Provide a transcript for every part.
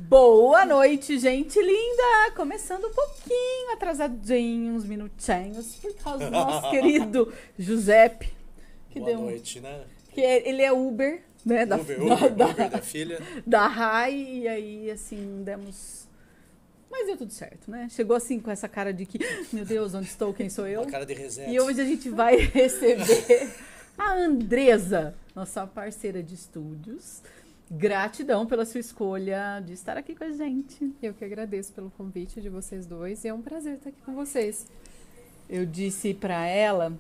Boa noite, gente linda! Começando um pouquinho atrasadinho, uns minutinhos, por causa do nosso querido Giuseppe. Que Boa noite, né? Que ele é Uber, né? Uber da filha. Da Rai, e aí, assim, demos... Mas deu tudo certo, né? Chegou assim com essa cara de que, meu Deus, onde estou, quem sou eu? Uma cara de reset. E hoje a gente vai receber a Andresa, nossa parceira de estúdios. Gratidão pela sua escolha de estar aqui com a gente. Eu que agradeço pelo convite de vocês dois e é um prazer estar aqui com vocês. Eu disse pra ela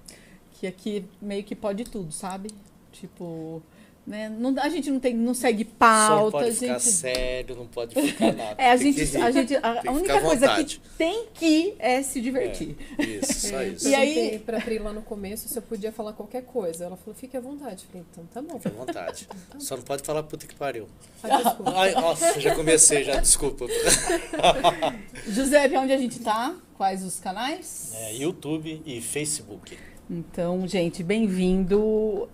que aqui meio que pode tudo, sabe? Tipo, né? Não, a gente não segue pauta. Só não pode a ficar gente... sério, não pode ficar nada. A única coisa que tem que é se divertir. Isso, só isso. E aí, pra Pri lá no começo se eu podia falar qualquer coisa. Ela falou, fique à vontade. Eu falei, então tá bom. Fique à vontade. Só não pode falar puta que pariu. Ai, desculpa. Ai, nossa, já comecei, já, desculpa. Giuseppe, onde a gente tá? Quais os canais? YouTube e Facebook. Então, gente, bem-vindo.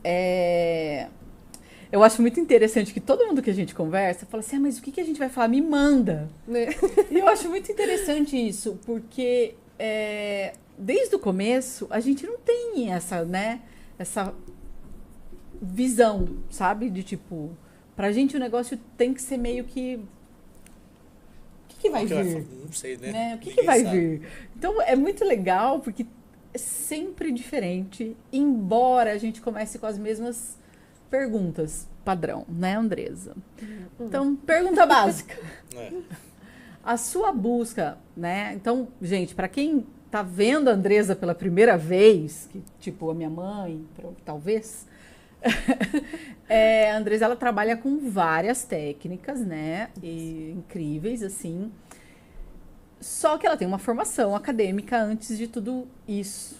Eu acho muito interessante que todo mundo que a gente conversa fala assim, mas o que a gente vai falar? Me manda. Né? E eu acho muito interessante isso, porque desde o começo a gente não tem essa, né, essa visão, sabe? De tipo, pra gente o negócio tem que ser meio que... O que vai vir? Não sei, né? O que vai vir? Então é muito legal, porque é sempre diferente, embora a gente comece com as mesmas perguntas padrão, né, Andresa? Então, pergunta básica. A sua busca, né? Então, gente, para quem tá vendo a Andresa pela primeira vez, que tipo a minha mãe, talvez, a Andresa ela trabalha com várias técnicas, né? E incríveis assim. Só que ela tem uma formação acadêmica antes de tudo isso,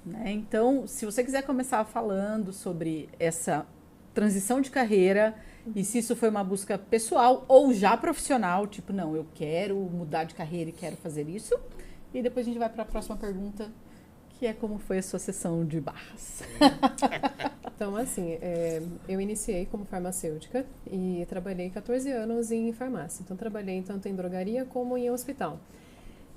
né? Então, se você quiser começar falando sobre essa transição de carreira e se isso foi uma busca pessoal ou já profissional, tipo, não, eu quero mudar de carreira e quero fazer isso. E depois a gente vai para a próxima pergunta, que é como foi a sua sessão de barras. Então, assim, eu iniciei como farmacêutica e trabalhei 14 anos em farmácia. Então, trabalhei tanto em drogaria como em hospital.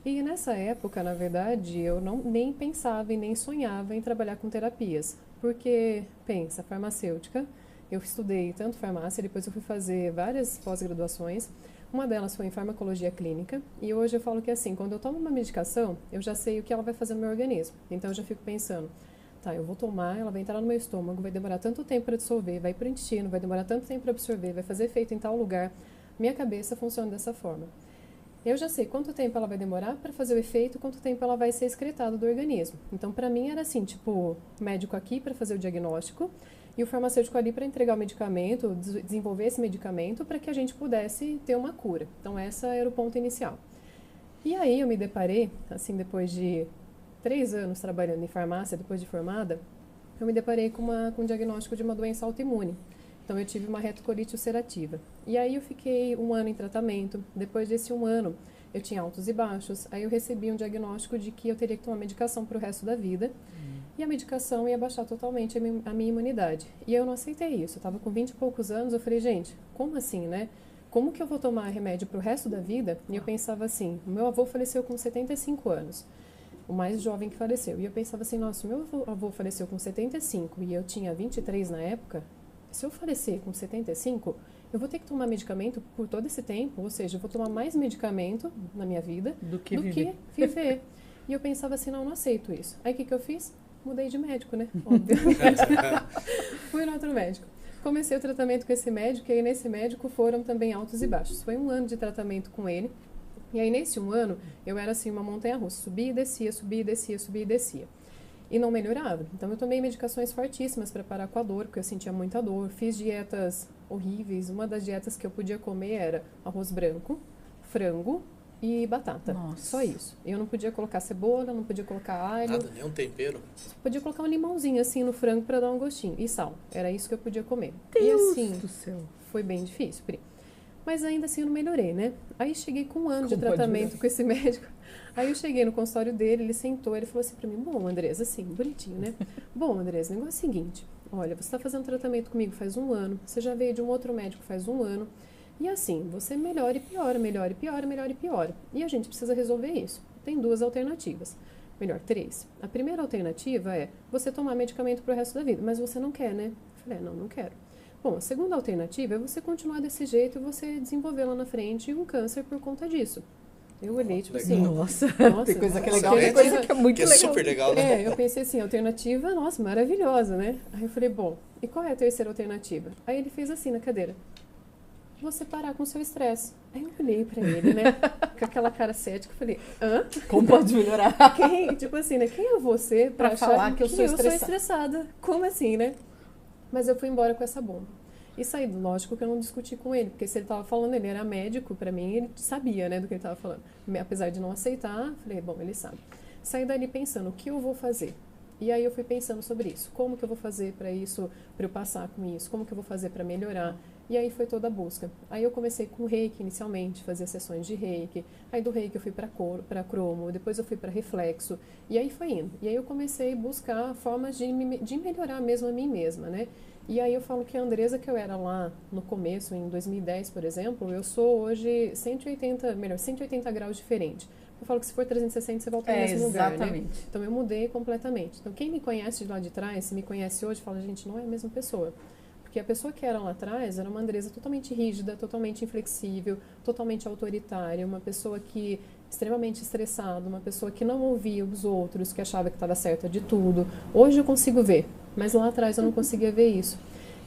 E nessa época, na verdade, eu nem pensava e nem sonhava em trabalhar com terapias. Porque, pensa, farmacêutica, eu estudei tanto farmácia, depois eu fui fazer várias pós-graduações. Uma delas foi em farmacologia clínica. E hoje eu falo que assim, quando eu tomo uma medicação, eu já sei o que ela vai fazer no meu organismo. Então eu já fico pensando, tá, eu vou tomar, ela vai entrar no meu estômago, vai demorar tanto tempo para dissolver, vai para o intestino, vai demorar tanto tempo para absorver, vai fazer efeito em tal lugar. Minha cabeça funciona dessa forma. Eu já sei quanto tempo ela vai demorar para fazer o efeito, quanto tempo ela vai ser excretada do organismo. Então, para mim, era assim, tipo, médico aqui para fazer o diagnóstico e o farmacêutico ali para entregar o medicamento, desenvolver esse medicamento para que a gente pudesse ter uma cura. Então, esse era o ponto inicial. E aí, eu me deparei, assim, depois de 3 anos trabalhando em farmácia, depois de formada, eu me deparei com um diagnóstico de uma doença autoimune. Então, eu tive uma retocolite ulcerativa. E aí, eu fiquei 1 ano em tratamento. Depois desse 1 ano, eu tinha altos e baixos. Aí, eu recebi um diagnóstico de que eu teria que tomar medicação para o resto da vida. E a medicação ia baixar totalmente a minha imunidade. E eu não aceitei isso. Eu estava com 20 e poucos anos. Eu falei, gente, como assim, né? Como que eu vou tomar remédio para o resto da vida? E eu pensava assim, o meu avô faleceu com 75 anos. O mais jovem que faleceu. E eu pensava assim, nossa, o meu avô faleceu com 75 e eu tinha 23 na época. Se eu falecer com 75, eu vou ter que tomar medicamento por todo esse tempo, ou seja, eu vou tomar mais medicamento na minha vida do que viver. E eu pensava assim, não aceito isso. Aí o que eu fiz? Mudei de médico, né? Obviamente. Fui no outro médico. Comecei o tratamento com esse médico, e aí nesse médico foram também altos e baixos. Foi 1 ano de tratamento com ele. E aí nesse 1 ano, eu era assim uma montanha-russa. Subia e descia, subia e descia, subia e descia. E não melhorava. Então, eu tomei medicações fortíssimas para parar com a dor, porque eu sentia muita dor. Fiz dietas horríveis. Uma das dietas que eu podia comer era arroz branco, frango e batata. Nossa. Só isso. Eu não podia colocar cebola, não podia colocar alho. Nada, nenhum tempero. Podia colocar um limãozinho assim no frango para dar um gostinho. E sal. Era isso que eu podia comer. Deus e assim, do céu. Foi bem difícil, Pri. Mas ainda assim eu não melhorei, né? Aí cheguei com 1 ano de tratamento com esse médico. Aí eu cheguei no consultório dele, ele sentou, ele falou assim pra mim, bom, Andresa, assim, bonitinho, né? Bom, Andresa, o negócio é o seguinte, olha, você tá fazendo tratamento comigo faz 1 ano, você já veio de um outro médico faz 1 ano, E assim, você melhora e piora, melhora e piora, melhora e piora. E a gente precisa resolver isso. Tem duas alternativas. Melhor, três. A primeira alternativa é você tomar medicamento pro resto da vida, mas você não quer, né? Eu falei, não quero. Bom, a segunda alternativa é você continuar desse jeito e você desenvolver lá na frente um câncer por conta disso. Eu olhei, tipo assim... Nossa, tem coisa que é legal, tem coisa que é muito que é legal. super legal, né? Eu pensei assim, alternativa, nossa, maravilhosa, né? Aí eu falei, bom, e qual é a terceira alternativa? Aí ele fez assim na cadeira. Você parar com o seu estresse. Aí eu olhei pra ele, né? Com aquela cara cética, eu falei, hã? Como pode melhorar? Tipo assim, né? Quem é você pra achar falar que eu sou sou estressada? Como assim, né? Mas eu fui embora com essa bomba. E saí, lógico que eu não discuti com ele, porque se ele estava falando, ele era médico, pra mim, ele sabia, né, do que ele estava falando. Apesar de não aceitar, falei, bom, ele sabe. Saí dali pensando, o que eu vou fazer? E aí eu fui pensando sobre isso. Como que eu vou fazer para isso, para eu passar com isso? Como que eu vou fazer para melhorar? E aí foi toda a busca. Aí eu comecei com reiki inicialmente, fazia sessões de reiki. Aí do reiki eu fui para cromo, depois eu fui para reflexo. E aí foi indo. E aí eu comecei a buscar formas de melhorar mesmo a mim mesma, né? E aí eu falo que a Andresa que eu era lá no começo, em 2010, por exemplo, eu sou hoje 180 graus diferente. Eu falo que se for 360, você volta no mesmo lugar, né? Então eu mudei completamente. Então quem me conhece de lá de trás, se me conhece hoje, fala, gente, não é a mesma pessoa. Porque a pessoa que era lá atrás era uma Andresa totalmente rígida, totalmente inflexível, totalmente autoritária, uma pessoa que extremamente estressada, uma pessoa que não ouvia os outros, que achava que estava certa de tudo. Hoje eu consigo ver, mas lá atrás eu não conseguia ver isso.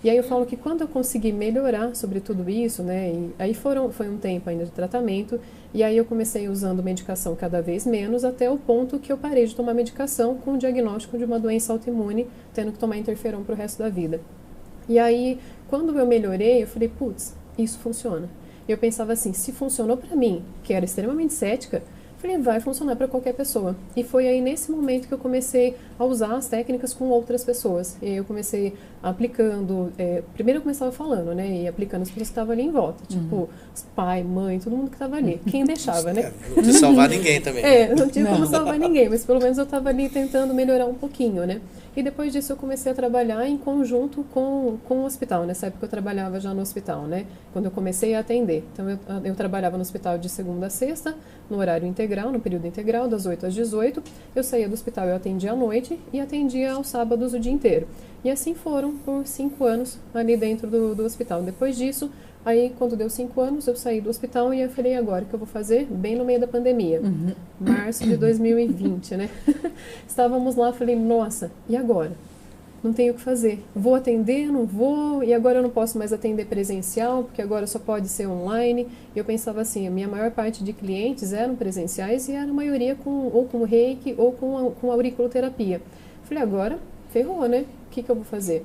E aí eu falo que quando eu consegui melhorar sobre tudo isso, né, e aí foi um tempo ainda de tratamento, e aí eu comecei usando medicação cada vez menos, até o ponto que eu parei de tomar medicação com o diagnóstico de uma doença autoimune, tendo que tomar interferon para o resto da vida. E aí, quando eu melhorei, eu falei, putz, isso funciona. E eu pensava assim, se funcionou para mim, que era extremamente cética, falei, vai funcionar para qualquer pessoa. E foi aí nesse momento que eu comecei a usar as técnicas com outras pessoas. E eu comecei aplicando, primeiro eu começava falando, né, e aplicando as pessoas que estavam ali em volta, tipo, pai, mãe, todo mundo que estava ali, quem deixava, né? Não tinha salvar ninguém também. Não tinha como salvar ninguém, mas pelo menos eu estava ali tentando melhorar um pouquinho, né? E depois disso eu comecei a trabalhar em conjunto com o hospital. Nessa época eu trabalhava já no hospital, né? Quando eu comecei a atender. Então eu trabalhava no hospital de segunda a sexta, no horário integral, no período integral, das 8 às 18. Eu saía do hospital, eu atendia à noite e atendia aos sábados o dia inteiro. E assim foram por 5 anos ali dentro do hospital. Depois disso, aí quando deu 5 anos, eu saí do hospital e eu falei, agora o que eu vou fazer? Bem no meio da pandemia. Março de 2020, né? Estávamos lá, falei, nossa, e agora? Não tenho o que fazer. Vou atender, não vou, e agora eu não posso mais atender presencial, porque agora só pode ser online. E eu pensava assim, a minha maior parte de clientes eram presenciais e era a maioria ou com reiki ou com auriculoterapia. Falei, agora ferrou, né? O que eu vou fazer?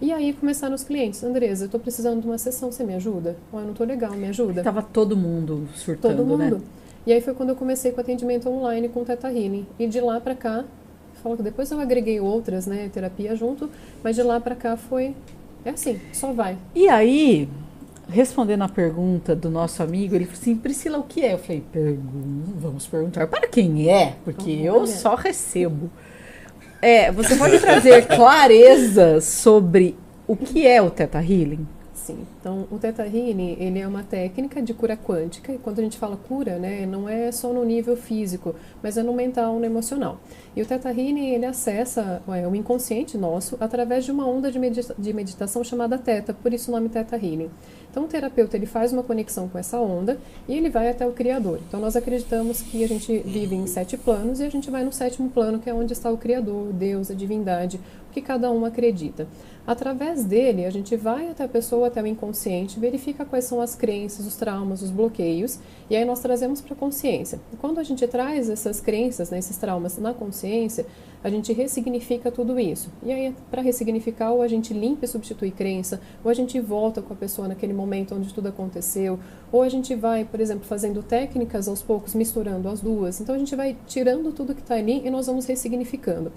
E aí começaram os clientes, Andresa, eu tô precisando de uma sessão, você me ajuda? Eu não tô legal, me ajuda? Tava todo mundo surtando, todo mundo. Né? E aí foi quando eu comecei com atendimento online com o Theta Healing. E de lá pra cá, falo que depois eu agreguei outras, né, terapia junto, mas de lá pra cá é assim, só vai. E aí, respondendo a pergunta do nosso amigo, ele falou assim, Priscila, o que é? Eu falei, vamos perguntar para quem é, porque eu só recebo. Você pode trazer clareza sobre o que é o Theta Healing? Sim, então o Theta Healing, ele é uma técnica de cura quântica, e quando a gente fala cura, né, não é só no nível físico, mas é no mental, no emocional. E o Theta Healing, ele acessa o inconsciente nosso através de uma onda de meditação chamada Theta, por isso o nome Theta Healing. Então o terapeuta, ele faz uma conexão com essa onda e ele vai até o Criador. Então nós acreditamos que a gente vive em 7 planos e a gente vai no 7º plano, que é onde está o Criador, Deus, a divindade, o que cada um acredita. Através dele, a gente vai até a pessoa, até o inconsciente, verifica quais são as crenças, os traumas, os bloqueios, e aí nós trazemos para a consciência. E quando a gente traz essas crenças, né, esses traumas na consciência, a gente ressignifica tudo isso. E aí, para ressignificar, ou a gente limpa e substitui crença, ou a gente volta com a pessoa naquele momento onde tudo aconteceu, ou a gente vai, por exemplo, fazendo técnicas aos poucos, misturando as duas. Então a gente vai tirando tudo que está ali e nós vamos ressignificando.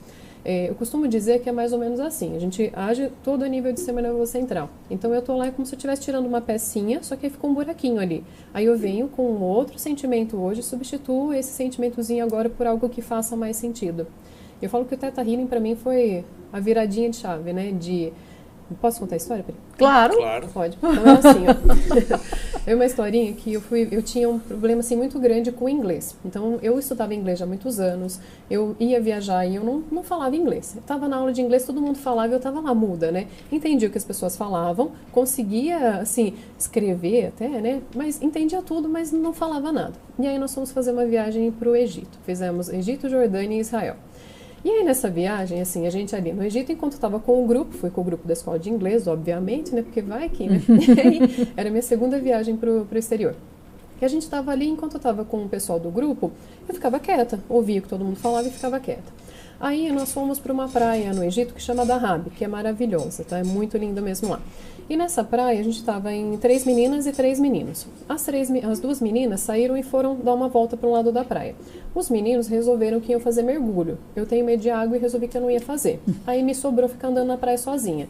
Eu costumo dizer que é mais ou menos assim, a gente age todo a nível de sistema nervoso central. Então eu tô lá como se eu estivesse tirando uma pecinha, só que aí ficou um buraquinho ali. Aí eu venho com um outro sentimento hoje, substituo esse sentimentozinho agora por algo que faça mais sentido. Eu falo que o Theta Healing para mim foi a viradinha de chave, né, Posso contar a história, Pri? Claro. Claro. Pode. Então é assim, ó. É uma historinha que eu tinha um problema assim muito grande com o inglês. Então eu estudava inglês há muitos anos, eu ia viajar e eu não falava inglês. Eu estava na aula de inglês, todo mundo falava e eu estava lá muda, né? Entendia o que as pessoas falavam, conseguia assim escrever até, né? Mas entendia tudo, mas não falava nada. E aí nós fomos fazer uma viagem para o Egito. Fizemos Egito, Jordânia e Israel. E aí nessa viagem, assim, a gente ali no Egito, enquanto estava com o grupo, fui com o grupo da escola de inglês, obviamente, né, porque vai aqui, né, e aí era a minha segunda viagem pro exterior. E a gente estava ali, enquanto eu estava com o pessoal do grupo, eu ficava quieta, ouvia o que todo mundo falava e ficava quieta. Aí nós fomos para uma praia no Egito que chama Dahab, que é maravilhosa, tá, é muito linda mesmo lá. E nessa praia a gente estava em 3 meninas e 3 meninos. As 2 meninas saíram e foram dar uma volta para o lado da praia. Os meninos resolveram que iam fazer mergulho. Eu tenho medo de água e resolvi que eu não ia fazer. Aí me sobrou ficar andando na praia sozinha.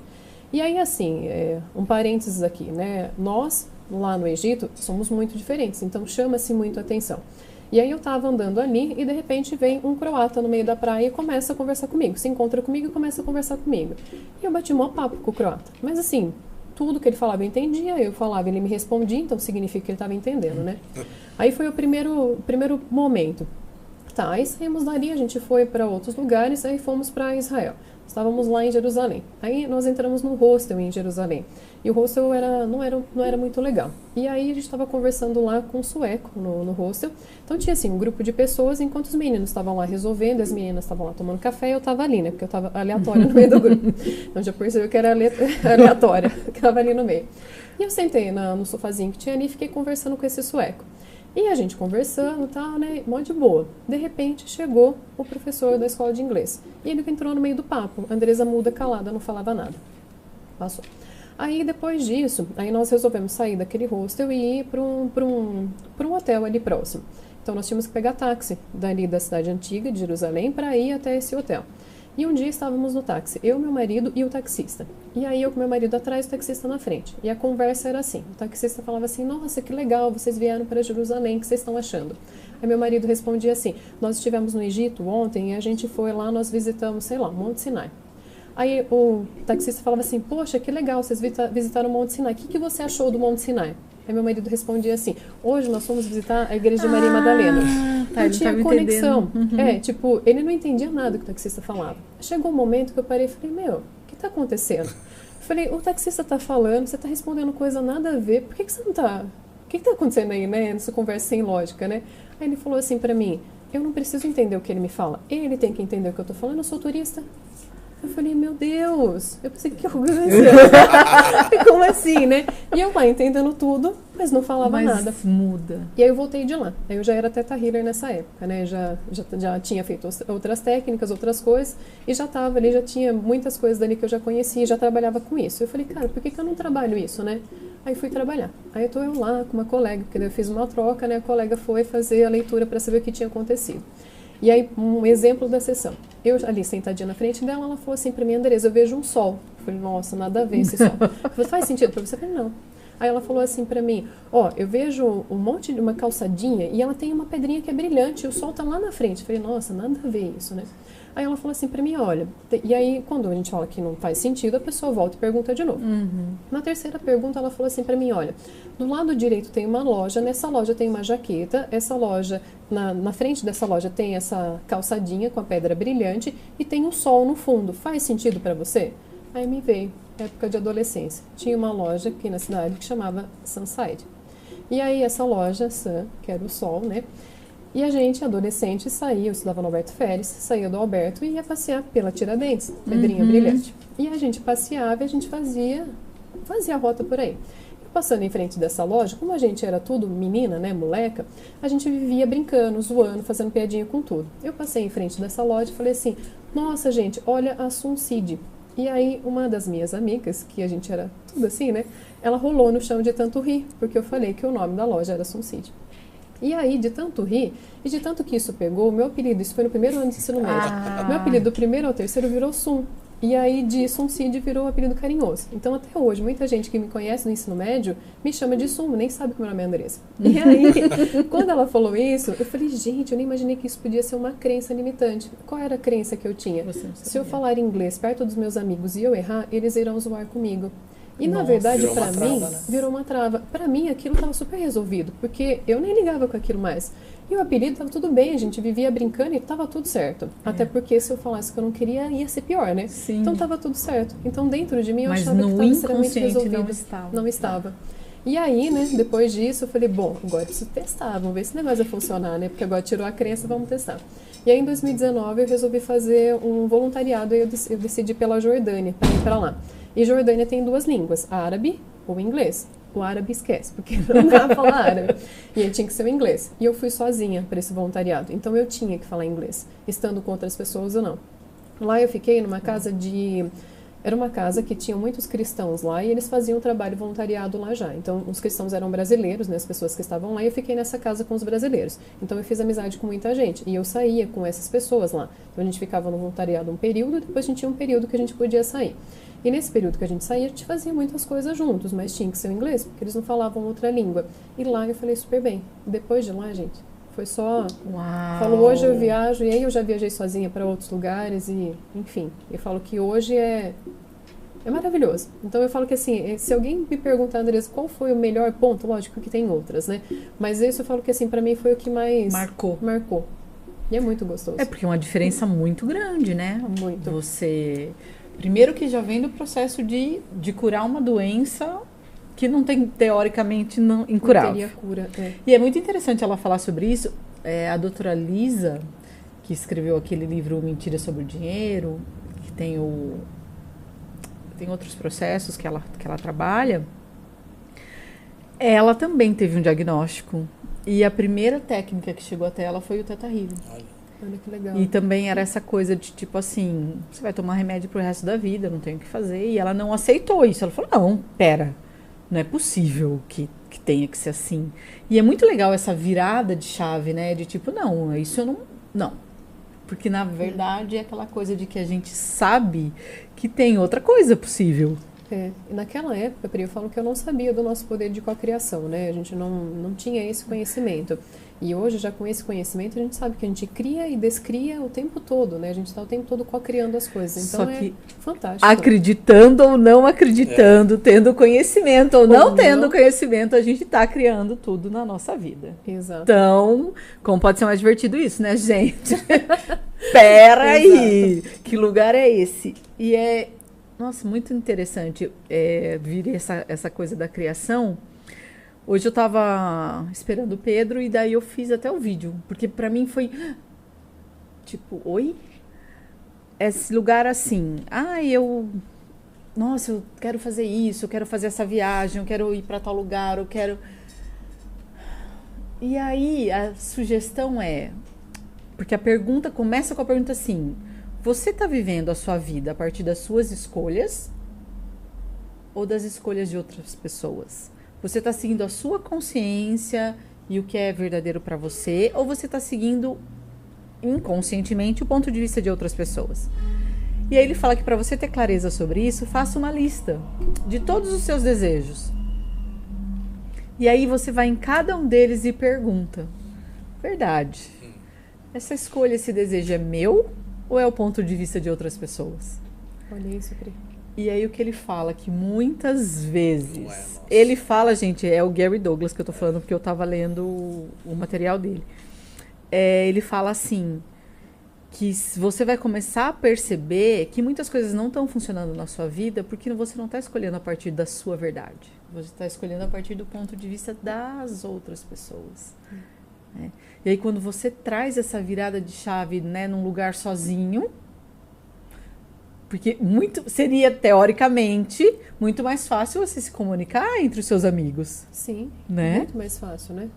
E aí assim, um parênteses aqui, né? Nós, lá no Egito, somos muito diferentes, então chama-se muito a atenção. E aí eu estava andando ali e de repente vem um croata no meio da praia e começa a conversar comigo. Se encontra comigo e começa a conversar comigo. E eu bati mó papo com o croata. Mas assim, tudo que ele falava eu entendia, eu falava, ele me respondia, então significa que ele estava entendendo, né? Aí foi o primeiro momento. Tá, aí saímos dali, a gente foi para outros lugares, aí fomos para Israel. Estávamos lá em Jerusalém. Aí nós entramos num hostel em Jerusalém. E o hostel não era muito legal. E aí a gente estava conversando lá com um sueco no hostel. Então tinha assim um grupo de pessoas, enquanto os meninos estavam lá resolvendo, as meninas estavam lá tomando café, eu estava ali, né? Porque eu estava aleatória no meio do grupo. Então já percebeu que era aleatória, que estava ali no meio. E eu sentei no sofazinho que tinha ali e fiquei conversando com esse sueco. E a gente conversando e tal, né, mó de boa. De repente chegou o professor da escola de inglês. E ele entrou no meio do papo. A Andresa muda, calada, não falava nada. Passou. Aí depois disso, aí nós resolvemos sair daquele hostel e ir para um hotel ali próximo. Então nós tínhamos que pegar táxi dali da cidade antiga de Jerusalém para ir até esse hotel. E um dia estávamos no táxi, eu, meu marido e o taxista. E aí eu com meu marido atrás, o taxista na frente. E a conversa era assim, o taxista falava assim, nossa, que legal, vocês vieram para Jerusalém, o que vocês estão achando? Aí meu marido respondia assim, nós estivemos no Egito ontem e a gente foi lá, nós visitamos, sei lá, Monte Sinai. Aí o taxista falava assim, poxa, que legal, vocês visitaram o Monte Sinai, o que você achou do Monte Sinai? Aí meu marido respondia assim, hoje nós fomos visitar a igreja de Maria Madalena. Tá, não tinha conexão. Uhum. Tipo, ele não entendia nada que o taxista falava. Chegou um momento que eu parei e falei, meu, o que tá acontecendo? Eu falei, o taxista tá falando, você tá respondendo coisa nada a ver, por que você não tá... O que tá acontecendo aí, né, nessa conversa sem lógica, né? Aí ele falou assim pra mim, eu não preciso entender o que ele me fala, ele tem que entender o que eu tô falando, eu sou turista. Eu falei, meu Deus, eu pensei, que arrogância. Como assim, né? E eu lá entendendo tudo, mas não falava nada. Muda. E aí eu voltei de lá. Aí eu já era Theta Healer nessa época, né? Já tinha feito outras técnicas, outras coisas, e já estava ali, já tinha muitas coisas dali que eu já conhecia, já trabalhava com isso. Eu falei, cara, por que eu não trabalho isso, né? Aí fui trabalhar. Aí eu tô eu lá com uma colega, porque eu fiz uma troca, né? A colega foi fazer a leitura para saber o que tinha acontecido. E aí, um exemplo da sessão. Eu ali sentadinha na frente dela, ela falou assim pra mim, Andresa, eu vejo um sol. Eu falei, nossa, nada a ver esse sol. Eu falei, faz sentido pra você? Eu falei, não. Aí ela falou assim pra mim, ó, eu vejo um monte de uma calçadinha e ela tem uma pedrinha que é brilhante e o sol tá lá na frente. Eu falei, nossa, nada a ver isso, né? Aí ela falou assim pra mim, olha, e aí quando a gente fala que não faz sentido, a pessoa volta e pergunta de novo. Uhum. Na terceira pergunta, ela falou assim pra mim, olha, do lado direito tem uma loja, nessa loja tem uma jaqueta, essa loja, na frente dessa loja tem essa calçadinha com a pedra brilhante e tem um sol no fundo. Faz sentido pra você? Aí me veio, época de adolescência. Tinha uma loja aqui na cidade que chamava Sunside. E aí essa loja, Sun, que era o sol, né? E a gente, adolescente, saía, eu estudava no Alberto Feres, saía do Alberto e ia passear pela Tiradentes, Pedrinha Brilhante. E a gente passeava e a gente fazia a rota por aí. E passando em frente dessa loja, como a gente era tudo menina, né, moleca, a gente vivia brincando, zoando, fazendo piadinha com tudo. Eu passei em frente dessa loja e falei assim, nossa gente, olha a Sunside. E aí uma das minhas amigas, que a gente era tudo assim, né, ela rolou no chão de tanto rir, porque eu falei que o nome da loja era Sunside. E aí, de tanto rir, e de tanto que isso pegou, o meu apelido, isso foi no primeiro ano de ensino médio, meu apelido do primeiro ao terceiro virou Sum. E aí, de Suncid virou um apelido carinhoso. Então, até hoje, muita gente que me conhece no ensino médio me chama de Sum, nem sabe que meu nome é Andresa. E aí, quando ela falou isso, eu falei, gente, eu nem imaginei que isso podia ser uma crença limitante. Qual era a crença que eu tinha? Se eu falar inglês perto dos meus amigos e eu errar, eles irão zoar comigo. E na Nossa. verdade, Virou uma pra trava, mim, né? virou uma trava. Pra mim, aquilo tava super resolvido, porque eu nem ligava com aquilo mais. E o apelido tava tudo bem, a gente vivia brincando e tava tudo certo. Até porque se eu falasse que eu não queria, ia ser pior, né? Sim. Então tava tudo certo. Então dentro de mim eu Mas achava que no tava extremamente inconsciente resolvido. não estava. Não estava. E aí, né, depois disso, eu falei, bom, agora eu preciso testar, vamos ver se esse negócio vai funcionar, né? Porque agora tirou a crença, vamos testar. E aí, em 2019, eu resolvi fazer um voluntariado e eu decidi pela Jordânia, para ir para lá. E Jordânia tem 2 línguas, árabe ou inglês. O árabe esquece, porque não dá pra falar árabe. E aí tinha que ser o inglês. E eu fui sozinha para esse voluntariado, então eu tinha que falar inglês, estando com outras pessoas ou não. Lá eu fiquei numa casa de... Era uma casa que tinha muitos cristãos lá e eles faziam trabalho voluntariado lá já. Então, os cristãos eram brasileiros, né, as pessoas que estavam lá, e eu fiquei nessa casa com os brasileiros. Então, eu fiz amizade com muita gente e eu saía com essas pessoas lá. Então, a gente ficava no voluntariado um período, depois a gente tinha um período que a gente podia sair. E nesse período que a gente saía, a gente fazia muitas coisas juntos, mas tinha que ser o inglês, porque eles não falavam outra língua. E lá eu falei super bem. Depois de lá, gente, foi só... Uau. Falo, hoje eu viajo, e aí eu já viajei sozinha para outros lugares, e enfim, eu falo que hoje é maravilhoso. Então eu falo que assim, se alguém me perguntar, Andressa, qual foi o melhor ponto, lógico que tem outras, né? Mas esse eu falo que assim, para mim foi o que mais marcou. E é muito gostoso. É porque é uma diferença muito grande, né? Muito. Você... Primeiro que já vem do processo de curar uma doença que não tem, teoricamente, incurável. Não teria cura, é. E é muito interessante ela falar sobre isso. A doutora Lisa, que escreveu aquele livro Mentira sobre o Dinheiro, que tem outros processos que ela trabalha, ela também teve um diagnóstico. E a primeira técnica que chegou até ela foi o Theta Healing. Olha que legal. E também era essa coisa de tipo assim, você vai tomar remédio pro resto da vida, não tem o que fazer. E ela não aceitou isso. Ela falou, não, pera, não é possível que tenha que ser assim. E é muito legal essa virada de chave, né? De tipo, não, isso eu não... Não. Porque, na verdade, é aquela coisa de que a gente sabe que tem outra coisa possível. E naquela época, Pri, eu falo que eu não sabia do nosso poder de cocriação, né? A gente não tinha esse conhecimento. E hoje, já com esse conhecimento, a gente sabe que a gente cria e descria o tempo todo, né? A gente está o tempo todo cocriando as coisas. Então, só que fantástico. Acreditando ou não acreditando, tendo conhecimento ou não tendo conhecimento, a gente está criando tudo na nossa vida. Exato. Então, como pode ser mais divertido isso, né, gente? Pera aí! Que lugar é esse? E nossa, muito interessante vir essa coisa da criação. Hoje eu tava esperando o Pedro e daí eu fiz até o vídeo. Porque pra mim foi... Tipo, oi? Esse lugar assim... Nossa, eu quero fazer isso, eu quero fazer essa viagem, eu quero ir pra tal lugar, eu quero... E aí a sugestão porque a pergunta começa com a pergunta assim: você está vivendo a sua vida a partir das suas escolhas ou das escolhas de outras pessoas? Você está seguindo a sua consciência e o que é verdadeiro para você, ou você está seguindo inconscientemente o ponto de vista de outras pessoas? E aí ele fala que para você ter clareza sobre isso, faça uma lista de todos os seus desejos. E aí você vai em cada um deles e pergunta: verdade, essa escolha, esse desejo é meu ou é o ponto de vista de outras pessoas? Olha isso, Pri. E aí o que ele fala, que muitas vezes... Não é, nossa. Ele fala, gente, é o Gary Douglas que eu tô falando, porque eu tava lendo o material dele. Ele fala assim, que você vai começar a perceber que muitas coisas não estão funcionando na sua vida porque você não está escolhendo a partir da sua verdade. Você está escolhendo a partir do ponto de vista das outras pessoas. Né? E aí quando você traz essa virada de chave, né, num lugar sozinho... Porque seria, teoricamente, muito mais fácil você se comunicar entre os seus amigos. Sim, né? Muito mais fácil, né?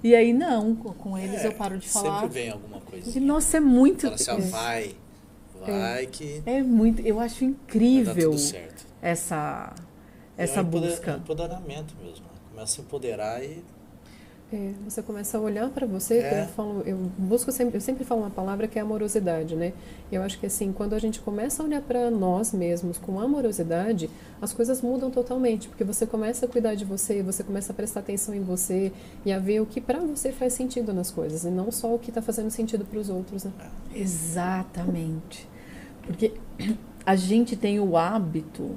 E aí, não, com eles eu paro de falar. Sempre vem alguma coisa. E, nossa, é muito... Fala assim, vai que É muito... Eu acho vai dar incrível tudo certo. essa É um busca. empoderamento mesmo. Começa a se empoderar e... Você começa a olhar para você, eu sempre falo uma palavra que é amorosidade, né? Eu acho que assim, quando a gente começa a olhar para nós mesmos com amorosidade, as coisas mudam totalmente, porque você começa a cuidar de você, você começa a prestar atenção em você e a ver o que para você faz sentido nas coisas, e não só o que está fazendo sentido para os outros, né? Exatamente. Porque a gente tem o hábito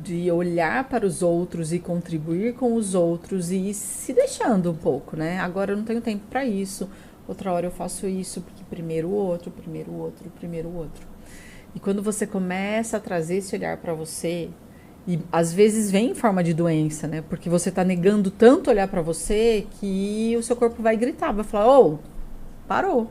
de olhar para os outros e contribuir com os outros e ir se deixando um pouco, né? Agora eu não tenho tempo para isso, outra hora eu faço isso, porque primeiro o outro, primeiro o outro, primeiro o outro. E quando você começa a trazer esse olhar para você, e às vezes vem em forma de doença, né? Porque você tá negando tanto olhar para você que o seu corpo vai gritar, vai falar, ô, parou.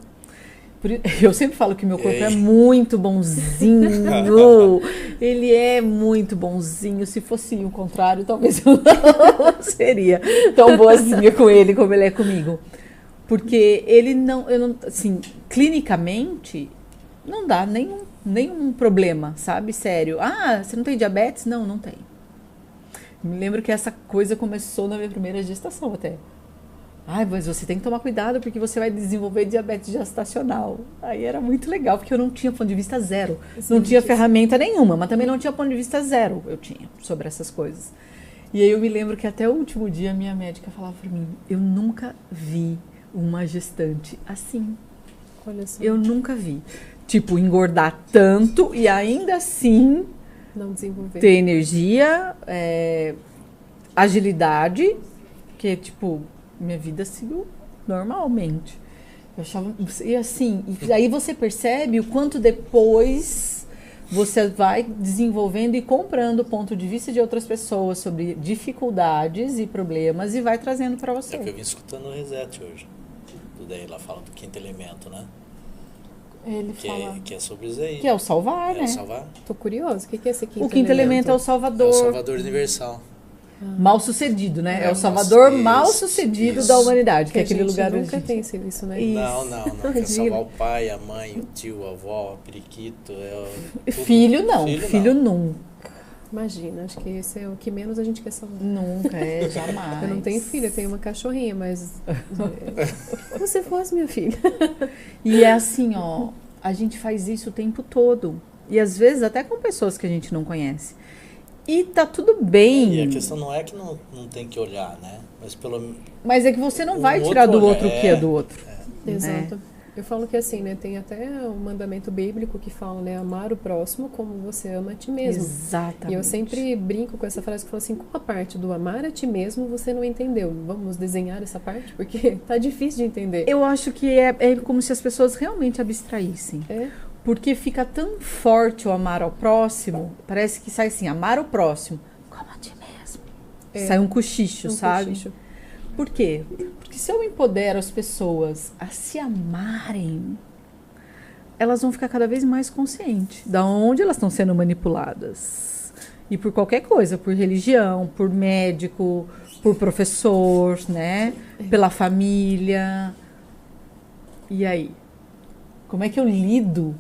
Eu sempre falo que meu corpo é muito bonzinho. Ele é muito bonzinho. Se fosse o contrário, talvez eu não seria tão boazinha com ele como ele é comigo. Porque ele não, assim, clinicamente, não dá nenhum problema, sabe? Sério. Ah, você não tem diabetes? Não, não tem. Me lembro que essa coisa começou na minha primeira gestação até. Ai, mas você tem que tomar cuidado porque você vai desenvolver diabetes gestacional. Aí era muito legal, porque eu não tinha ponto de vista zero. Não tinha ferramenta nenhuma, mas também não tinha ponto de vista zero. Eu tinha sobre essas coisas. E aí eu me lembro que até o último dia a minha médica falava pra mim, eu nunca vi uma gestante assim. Olha só. Eu nunca vi. Tipo, engordar tanto e ainda assim Não desenvolver. ter energia, agilidade, que tipo, minha vida seguiu normalmente. Eu achava, e assim, e aí você percebe o quanto depois você vai desenvolvendo e comprando o ponto de vista de outras pessoas sobre dificuldades e problemas e vai trazendo para você. É que eu vim escutando o Reset hoje. Daí lá fala do quinto elemento, né? Ele fala Que é sobre isso aí. que é o salvar, É né? o salvar. Tô curioso. O que é esse quinto O quinto elemento é o É o salvador. salvador universal. Mal sucedido, né? É o Isso, salvador mal sucedido isso. da humanidade, que Que é a aquele gente lugar nunca onde- tem isso, né? Isso. Não. Quer Imagina. salvar o pai, a mãe, o tio, a avó, o periquito. Tudo. Filho não, filho não. nunca. Imagina, acho que esse é o que menos a gente quer salvar. Nunca, jamais. Eu não tenho filha, eu tenho uma cachorrinha, mas como se fosse minha filha. E é assim, ó, a gente faz isso o tempo todo. E às vezes até com pessoas que a gente não conhece. E tá tudo bem. E a questão não é que não tem que olhar, né? Mas é que você não Um vai tirar do outro outro o que é do outro. Exato. Eu falo que assim, né, tem até um mandamento bíblico que fala, né, amar o próximo como você ama a ti mesmo. Exatamente. E eu sempre brinco com essa frase que fala assim, qual a parte do amar a ti mesmo você não entendeu? Vamos desenhar essa parte? Porque tá difícil de entender. Eu acho que é como se as pessoas realmente abstraíssem. É? Porque fica tão forte o amar ao próximo, parece que sai assim, amar o próximo, como a ti mesmo. É. Sai um cochicho, sabe? Cochicho. Por quê? Porque se eu empodero as pessoas a se amarem, elas vão ficar cada vez mais conscientes da onde elas estão sendo manipuladas. E por qualquer coisa, por religião, por médico, por professor, né? Pela família. E aí? Como é que eu lido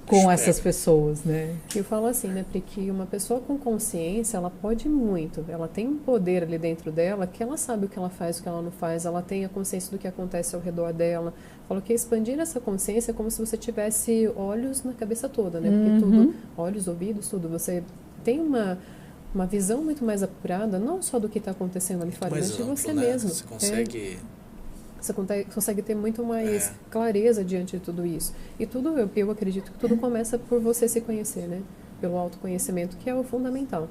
com essas pessoas, né? Eu falo assim, né, porque uma pessoa com consciência, ela pode muito, ela tem um poder ali dentro dela, que ela sabe o que ela faz, o que ela não faz, ela tem a consciência do que acontece ao redor dela. Falo que expandir essa consciência é como se você tivesse olhos na cabeça toda, né? Porque tudo, olhos, ouvidos, tudo, você tem uma visão muito mais apurada, não só do que está acontecendo ali fora, mas de você mesmo. Você consegue... Você consegue ter muito mais clareza diante de tudo isso. E tudo, eu acredito que tudo começa por você se conhecer, né? Pelo autoconhecimento, que é o fundamental.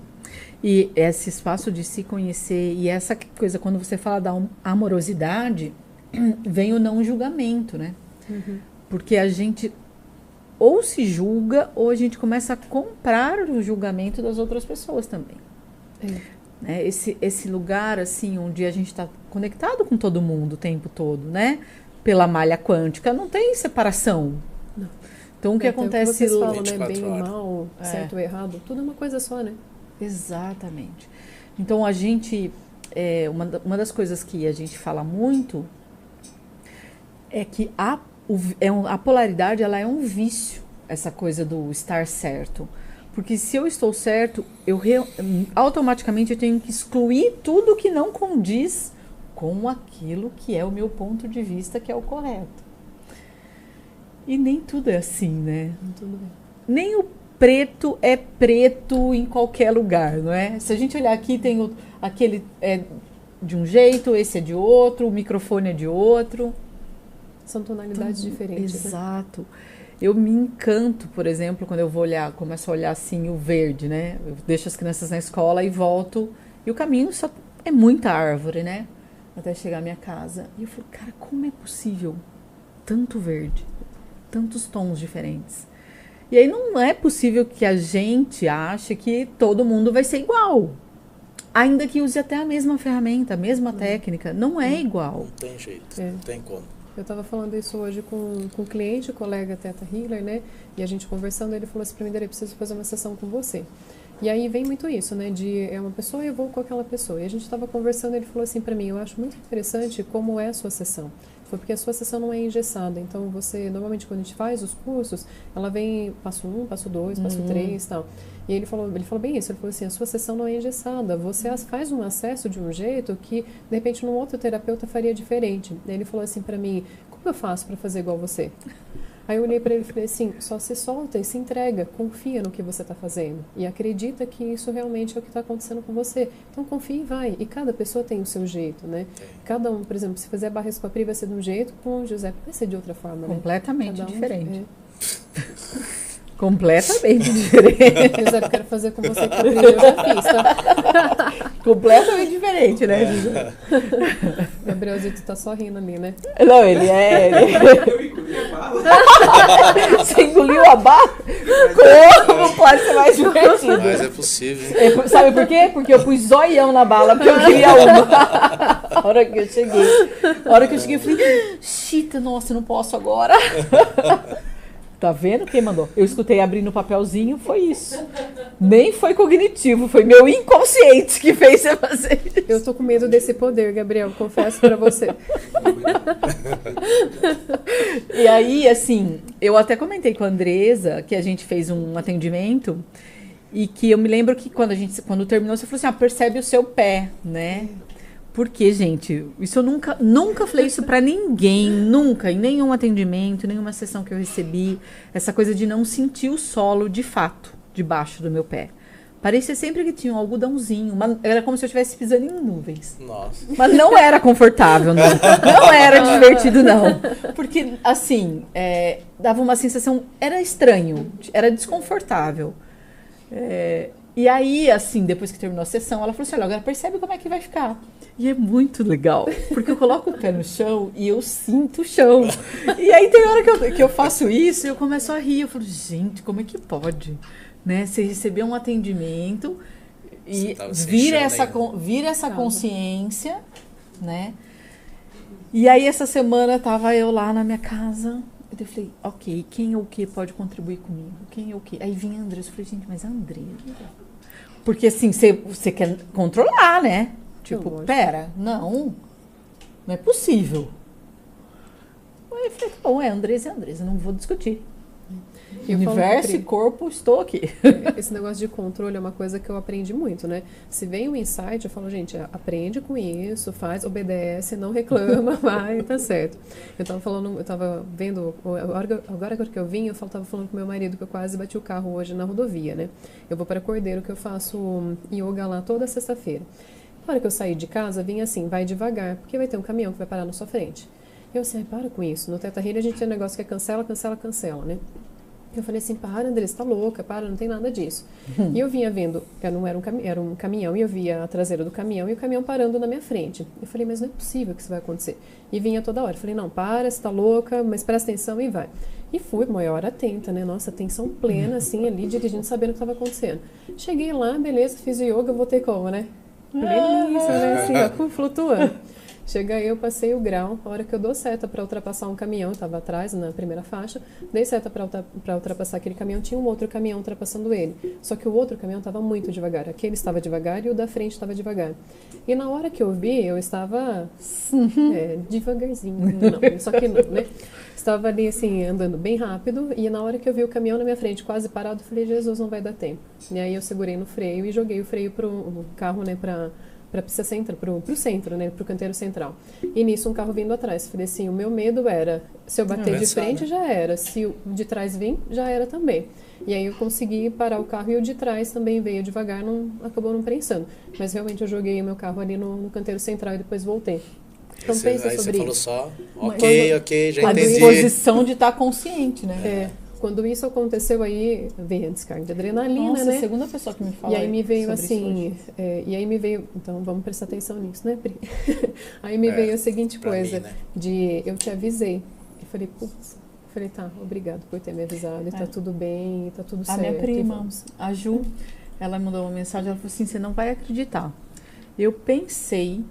E esse espaço de se conhecer, e essa coisa, quando você fala da amorosidade, vem o não julgamento, né? Porque a gente ou se julga, ou a gente começa a comprar o julgamento das outras pessoas também. Né? Esse lugar, assim, onde a gente está conectado com todo mundo o tempo todo, né? Pela malha quântica, não tem separação. Não. Então, o que acontece... Vocês falam, né? 24 Bem, horas. mal, certo ou errado, tudo é uma coisa só, né? Exatamente. Então, a gente... uma das coisas que a gente fala muito é que a polaridade, ela é um vício, essa coisa do estar certo. Porque se eu estou certo, automaticamente eu tenho que excluir tudo que não condiz com aquilo que é o meu ponto de vista, que é o correto. E nem tudo é assim, né? Tudo bem. Nem o preto é preto em qualquer lugar, não é? Se a gente olhar aqui, tem aquele é de um jeito, esse é de outro, o microfone é de outro. São tonalidades diferentes, né? Exato. Eu me encanto, por exemplo, quando eu vou olhar, começo a olhar assim o verde, né? Eu deixo as crianças na escola e volto. E o caminho só é muita árvore, né? Até chegar à minha casa. E eu falo, cara, como é possível tanto verde? Tantos tons diferentes. E aí não é possível que a gente ache que todo mundo vai ser igual. Ainda que use até a mesma ferramenta, a mesma técnica, não é igual. Não tem jeito, É. não tem como. Eu estava falando isso hoje com um cliente, colega Teta Healer, né? E a gente conversando, ele falou assim para mim, eu preciso fazer uma sessão com você. E aí vem muito isso, né? De é uma pessoa e eu vou com aquela pessoa. E a gente estava conversando, ele falou assim para mim, eu acho muito interessante como é a sua sessão. Foi porque a sua sessão não é engessada. Então você, normalmente quando a gente faz os cursos, ela vem passo 1, passo 2, passo 3 e tal. E ele falou bem isso, ele falou assim, a sua sessão não é engessada, você faz um acesso de um jeito que, de repente, num outro terapeuta faria diferente. Daí ele falou assim pra mim, como eu faço pra fazer igual você? Aí eu olhei pra ele e falei assim, só se solta e se entrega, confia no que você tá fazendo e acredita que isso realmente é o que tá acontecendo com você. Então confia e vai. E cada pessoa tem o seu jeito, né? Cada um, por exemplo, se fizer barras com a Pri vai ser de um jeito, com o José vai ser de outra forma, né? Completamente diferente. É. Completamente diferente. José, eu quero fazer com você que eu já fiz, tá? Completamente diferente, né, José? Gabrielzito tá só rindo ali, né? Não, ele é... Eu engoli a bala. Você engoliu a bala? Como pode ser mais divertido? Mas é possível, hein? Sabe por quê? Porque eu pus zoião na bala, porque eu queria uma. A hora que eu cheguei. Eu falei, chita, nossa, eu não posso agora. Tá vendo quem mandou? Eu escutei abrindo o papelzinho, foi isso. Nem foi cognitivo, foi meu inconsciente que fez você fazer isso. Eu tô com medo desse poder, Gabriel, confesso pra você. E aí, assim, eu até comentei com a Andresa que a gente fez um atendimento e que eu me lembro que quando terminou, você falou assim, percebe o seu pé, né? Porque, gente, isso eu nunca falei isso pra ninguém, nunca, em nenhum atendimento, nenhuma sessão que eu recebi, essa coisa de não sentir o solo de fato, debaixo do meu pé. Parecia sempre que tinha um algodãozinho, era como se eu estivesse pisando em nuvens. Nossa. Mas não era confortável, não. Não era divertido, não. Porque, assim, dava uma sensação, era estranho, era desconfortável. E aí, assim, depois que terminou a sessão, ela falou assim, olha, agora percebe como é que vai ficar. E é muito legal, porque eu coloco o pé no chão e eu sinto o chão. E aí tem hora que eu faço isso e eu começo a rir. Eu falo, gente, como é que pode? Né? Você receber um atendimento e vira essa consciência, né? E aí essa semana tava eu lá na minha casa. Eu falei, ok, quem ou o que pode contribuir comigo? Quem ou o que? Aí vinha a Andresa. Eu falei, gente, mas a Andresa... Porque assim, você quer controlar, né? Tipo, pera, não é possível. Aí eu falei, tá bom, Andresa é Andresa, não vou discutir. Universo e corpo, estou aqui. Esse negócio de controle é uma coisa que eu aprendi muito, né? Se vem um insight, eu falo, gente, aprende com isso, faz, obedece, não reclama, vai, tá certo. Eu tava vendo, agora que eu vim, eu tava falando com meu marido que eu quase bati o carro hoje na rodovia, né? Eu vou para Cordeiro, que eu faço yoga lá toda sexta-feira. Na hora que eu saí de casa, vim assim, vai devagar, porque vai ter um caminhão que vai parar na sua frente. Eu assim, para com isso. No Teta Healer a gente tem um negócio que é cancela, né? Eu falei assim, para, Andressa, tá louca, para, não tem nada disso. E eu vinha vendo, era um caminhão, e eu via a traseira do caminhão e o caminhão parando na minha frente. Eu falei, mas não é possível que isso vai acontecer. E vinha toda hora. Eu falei, não, para, você tá louca, mas presta atenção e vai. E fui, maior atenta, né? Nossa, atenção plena, assim, ali, dirigindo, sabendo o que estava acontecendo. Cheguei lá, beleza, fiz o yoga, voltei como, né? Beleza, né? Assim, ó, flutuando. Chega eu, passei o grau, a hora que eu dou seta para ultrapassar um caminhão, eu estava atrás, na primeira faixa, dei seta para ultrapassar aquele caminhão, tinha um outro caminhão ultrapassando ele. Só que o outro caminhão estava muito devagar, aquele estava devagar e o da frente estava devagar. E na hora que eu vi, eu estava devagarzinho, não, só que não, né? Estava ali, assim, andando bem rápido, e na hora que eu vi o caminhão na minha frente quase parado, eu falei, Jesus, não vai dar tempo. E aí eu segurei no freio e joguei o freio pro carro, né, para pista central, pro centro, né, pro canteiro central. E nisso um carro vindo atrás. Falei assim, o meu medo era, se eu bater de frente já era, se o de trás vir, já era também. E aí eu consegui parar o carro e o de trás também veio devagar, acabou não prensando. Mas realmente eu joguei o meu carro ali no canteiro central e depois voltei. Então pensa sobre isso. Aí você falou só, ok, já a entendi. disposição de estar consciente, né? quando isso aconteceu, aí veio a descarga de adrenalina, Nossa, né? a segunda pessoa que me fala E aí me veio sobre assim, isso e aí me veio, então vamos prestar atenção nisso, né, Pri? Aí me veio a seguinte pra coisa, mim, né? de eu te avisei. Eu falei, putz, falei, tá, obrigado por ter me avisado, e tá tudo bem, e tá tudo A certo. minha e prima, vamos. a Ju, ela mandou uma mensagem, ela falou assim, você não vai acreditar. Eu pensei,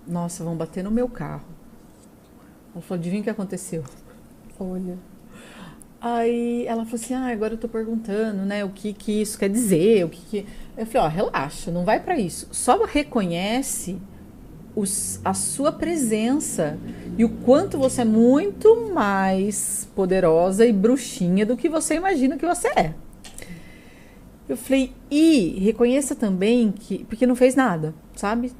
nossa, vão bater no meu carro. Ela falou, adivinha o que aconteceu? Olha, Aí ela falou assim, agora eu tô perguntando, né, o que isso quer dizer, o que... Eu falei, relaxa, não vai pra isso. Só reconhece a sua presença e o quanto você é muito mais poderosa e bruxinha do que você imagina que você é. Eu falei, e reconheça também que... Porque não fez nada, sabe?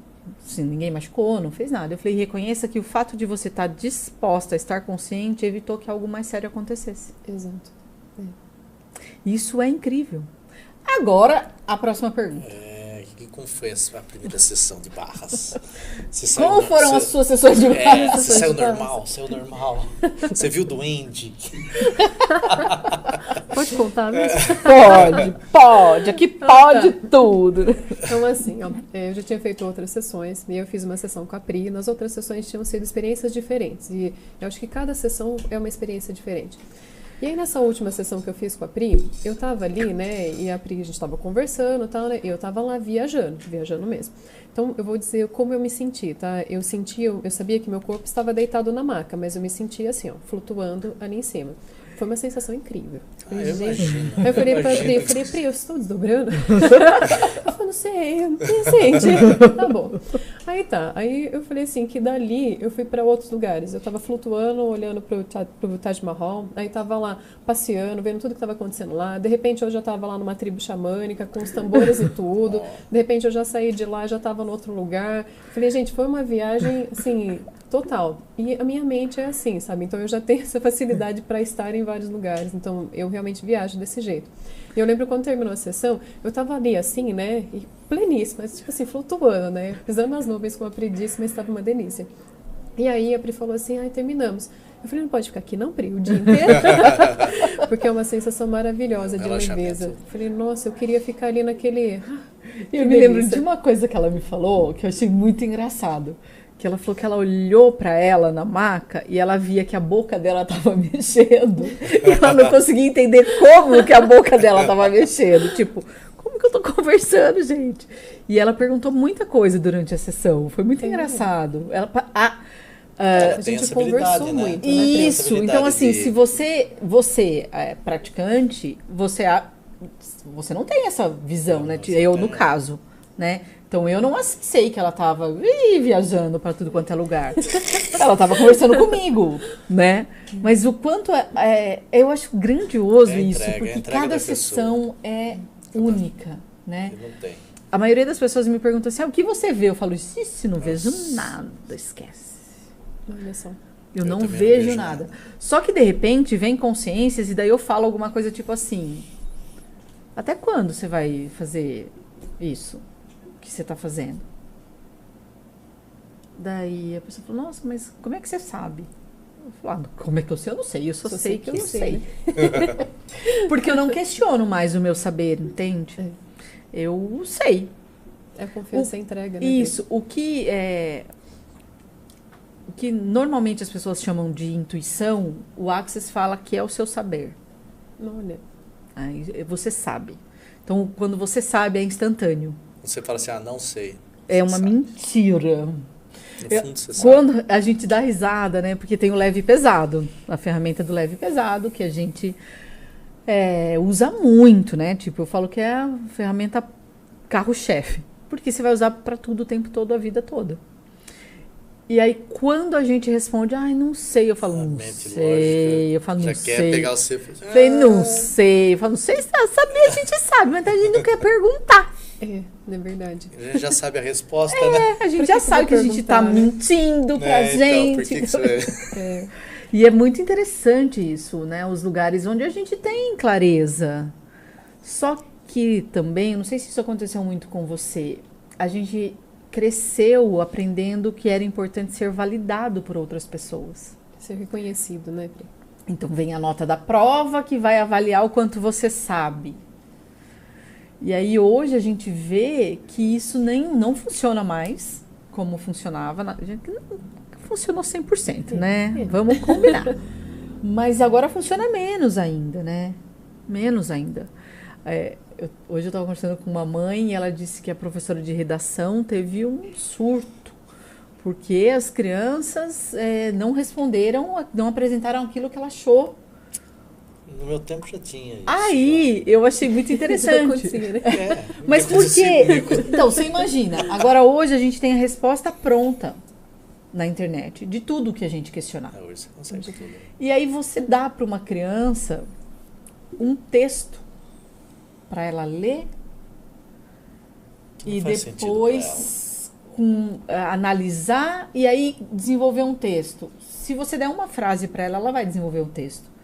Assim, ninguém machucou, não fez nada. Eu falei, reconheça que o fato de você estar disposta a estar consciente evitou que algo mais sério acontecesse. exato. Isso é incrível. Agora, a próxima pergunta. Como foi a primeira sessão de barras? Você Como foram as suas sessões de barras? Você saiu normal, Você viu duende? Pode contar, né? Pode. Aqui pode tudo. Então, assim, ó, eu já tinha feito outras sessões, e eu fiz uma sessão com a Pri, nas outras sessões tinham sido experiências diferentes, e eu acho que cada sessão é uma experiência diferente. E aí, nessa última sessão que eu fiz com a Pri, eu tava ali, né, e a Pri, a gente tava conversando e tal, né, e eu tava lá viajando mesmo. Então, eu vou dizer como eu me senti, tá? Eu sabia que meu corpo estava deitado na maca, mas eu me sentia assim, ó, flutuando ali em cima. Foi uma sensação incrível. Eu imagino. Aí eu falei pra Pri, eu estou desdobrando? Ela falou, não sei, sente. Tá bom. Aí eu falei assim, que dali eu fui pra outros lugares. Eu tava flutuando, olhando pro Taj Mahal, aí tava lá passeando, vendo tudo que tava acontecendo lá. De repente eu já tava lá numa tribo xamânica, com os tambores e tudo. De repente eu já saí de lá, já tava em outro lugar. Falei, gente, foi uma viagem, assim... total. E a minha mente é assim, sabe? Então eu já tenho essa facilidade para estar em vários lugares. Então eu realmente viajo desse jeito. E eu lembro quando terminou a sessão, eu tava ali assim, né? E pleníssima, tipo assim, flutuando, né? Pisando nas nuvens, como a Pri disse, mas estava uma delícia. E aí a Pri falou assim, terminamos. Eu falei, não pode ficar aqui não, Pri, o dia inteiro? Porque é uma sensação maravilhosa de leveza. Eu falei, nossa, eu queria ficar ali naquele... Eu me lembro de uma coisa que ela me falou, que eu achei muito engraçado. Que ela falou que ela olhou pra ela na maca e ela via que a boca dela tava mexendo. E ela não conseguia entender como que a boca dela tava mexendo. Tipo, como que eu tô conversando, gente? E ela perguntou muita coisa durante a sessão. Foi muito engraçado. A gente conversou muito, né? Isso. Então, assim, se você é praticante, você não tem essa visão, né? Eu, no caso, né? Então, eu não acessei que ela tava viajando para tudo quanto é lugar. Ela tava conversando comigo, né? Mas o quanto eu acho grandioso isso, porque cada sessão é única, né? Eu não tenho. A maioria das pessoas me perguntam assim, o que você vê? Eu falo, isso não vejo nada, esquece. Olha só. Eu não vejo nada. Só que, de repente, vem consciências e daí eu falo alguma coisa tipo assim, até quando você vai fazer isso? Que você está fazendo. Daí a pessoa falou, nossa, mas como é que você sabe? Eu falo, como é que eu sei? Eu não sei, eu só sei que eu não sei. Porque eu não questiono mais o meu saber, entende? Eu sei. É a confiança entrega, né? Isso, o que normalmente as pessoas chamam de intuição, o Access fala que é o seu saber. Olha. Aí você sabe. Então, quando você sabe, é instantâneo. Você fala assim, não sei. É uma mentira. No fundo, você sabe. Quando a gente dá risada, né? Porque tem o leve e pesado. A ferramenta do leve e pesado, que a gente usa muito, né? Tipo, eu falo que é a ferramenta carro-chefe. Porque você vai usar para tudo o tempo todo, a vida toda. E aí, quando a gente responde, não sei, eu falo, não sei. Eu falo, não sei. Já quer pegar o seu... Falei, não sei. Eu falo, não sei, saber a gente sabe, mas a gente não quer perguntar. É verdade. A gente já sabe a resposta, né? A gente já sabe que a gente tá mentindo pra gente. Então, por que você... E é muito interessante isso, né? Os lugares onde a gente tem clareza. Só que também, não sei se isso aconteceu muito com você, a gente cresceu aprendendo que era importante ser validado por outras pessoas. Ser reconhecido, né, Pri? Então vem a nota da prova que vai avaliar o quanto você sabe. E aí hoje a gente vê que isso não funciona mais como funcionava. A gente não funcionou 100%, né? Vamos combinar. Mas agora funciona menos ainda, né? Menos ainda. Hoje eu estava conversando com uma mãe e ela disse que a professora de redação teve um surto, porque as crianças não responderam, não apresentaram aquilo que ela achou. No meu tempo já tinha isso. Aí, eu achei muito interessante. Mas por quê? Então, você imagina, agora hoje a gente tem a resposta pronta na internet, de tudo que a gente questionar. Hoje você consegue tudo. E aí você dá para uma criança um texto para ela ler e depois analisar e aí desenvolver um texto. Se você der uma frase para ela, ela vai desenvolver um texto.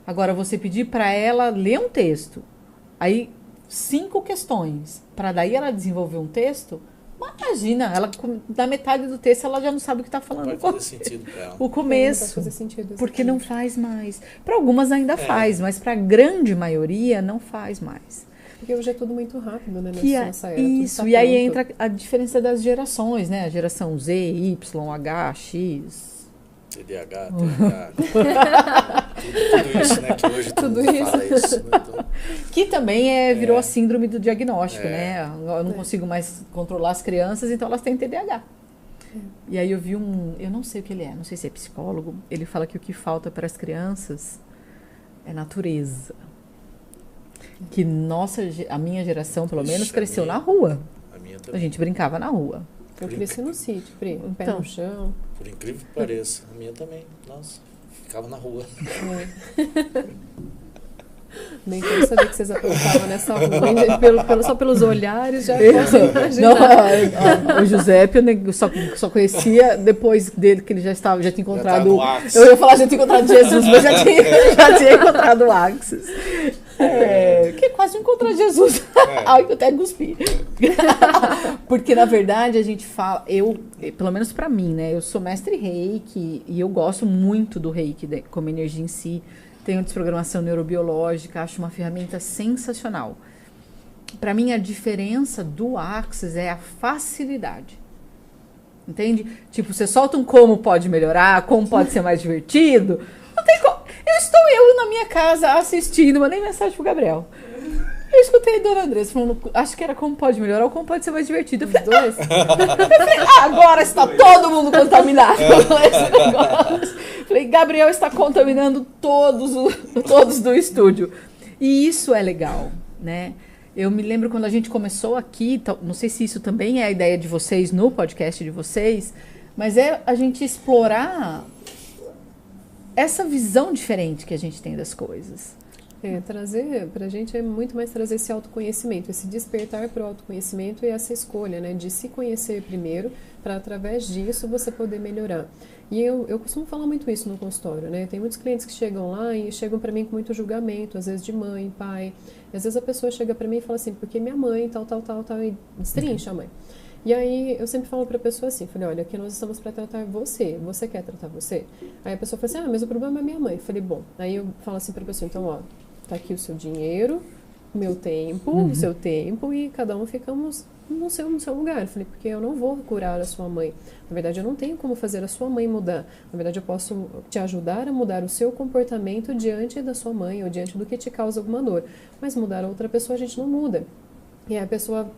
Agora, você pedir para ela ler um texto, aí 5 questões, para daí ela desenvolver um texto, imagina, ela na metade do texto ela já não sabe o que está falando. Não vai fazer sentido para ela. O começo, não vai fazer sentido, porque não faz mais. Para algumas ainda faz, mas para a grande maioria não faz mais. Porque hoje é tudo muito rápido, né? Nessa era, isso, e aí entra a diferença das gerações, né? A geração Z, Y, H, X... TDAH, tudo isso, né? Que hoje tudo fala isso. Né? Então, que também virou a síndrome do diagnóstico, né? Eu não consigo mais controlar as crianças, então elas têm TDAH. E aí eu vi eu não sei o que ele não sei se é psicólogo, ele fala que o que falta para as crianças é natureza. Que a minha geração, pelo menos, cresceu na rua. A minha também. A gente brincava na rua. Eu cresci no sítio, um pé no chão. Por incrível que pareça, a minha também. Nossa, ficava na rua. Nem quero saber que vocês aprontavam nessa rua. Só pelos olhares já posso imaginar. Não, o Giuseppe eu só conhecia depois dele, que ele já tinha encontrado... Já eu ia falar, já tinha encontrado Jesus, mas já tinha encontrado o Axis. Que é quase encontrar Jesus. Ai, eu até cuspi. Porque, na verdade, a gente fala... pelo menos pra mim, né? Eu sou mestre Reiki e eu gosto muito do Reiki como energia em si. Tenho desprogramação neurobiológica, acho uma ferramenta sensacional. Para mim, a diferença do Axis é a facilidade. Entende? Tipo, você solta como pode melhorar, como pode ser mais divertido. Não tem como. Eu na minha casa assistindo, mandei mensagem pro Gabriel. Eu escutei a dona Andressa falando, acho que era como pode melhorar ou como pode ser mais divertido. Eu falei, agora está todo mundo contaminado com esse negócio. Falei, Gabriel está contaminando todos do estúdio. E isso é legal, né? Eu me lembro quando a gente começou aqui, não sei se isso também é a ideia de vocês no podcast de vocês, mas é a gente explorar essa visão diferente que a gente tem das coisas. Trazer pra gente é muito mais trazer esse autoconhecimento, esse despertar para o autoconhecimento e essa escolha, né, de se conhecer primeiro, para através disso você poder melhorar. E eu costumo falar muito isso no consultório, né? Tem muitos clientes que chegam lá e chegam para mim com muito julgamento, às vezes de mãe, pai. E às vezes a pessoa chega para mim e fala assim, porque minha mãe, tal, e destrincha a mãe. E aí eu sempre falo pra pessoa assim, falei, olha, aqui nós estamos para tratar você quer tratar você? Aí a pessoa fala assim, mas o problema é minha mãe. Eu falei, bom, aí eu falo assim pra pessoa, então, ó, tá aqui o seu dinheiro, o meu tempo, o seu tempo, e cada um ficamos no seu lugar. Eu falei, porque eu não vou curar a sua mãe. Na verdade, eu não tenho como fazer a sua mãe mudar. Na verdade, eu posso te ajudar a mudar o seu comportamento diante da sua mãe ou diante do que te causa alguma dor. Mas mudar a outra pessoa, a gente não muda. E aí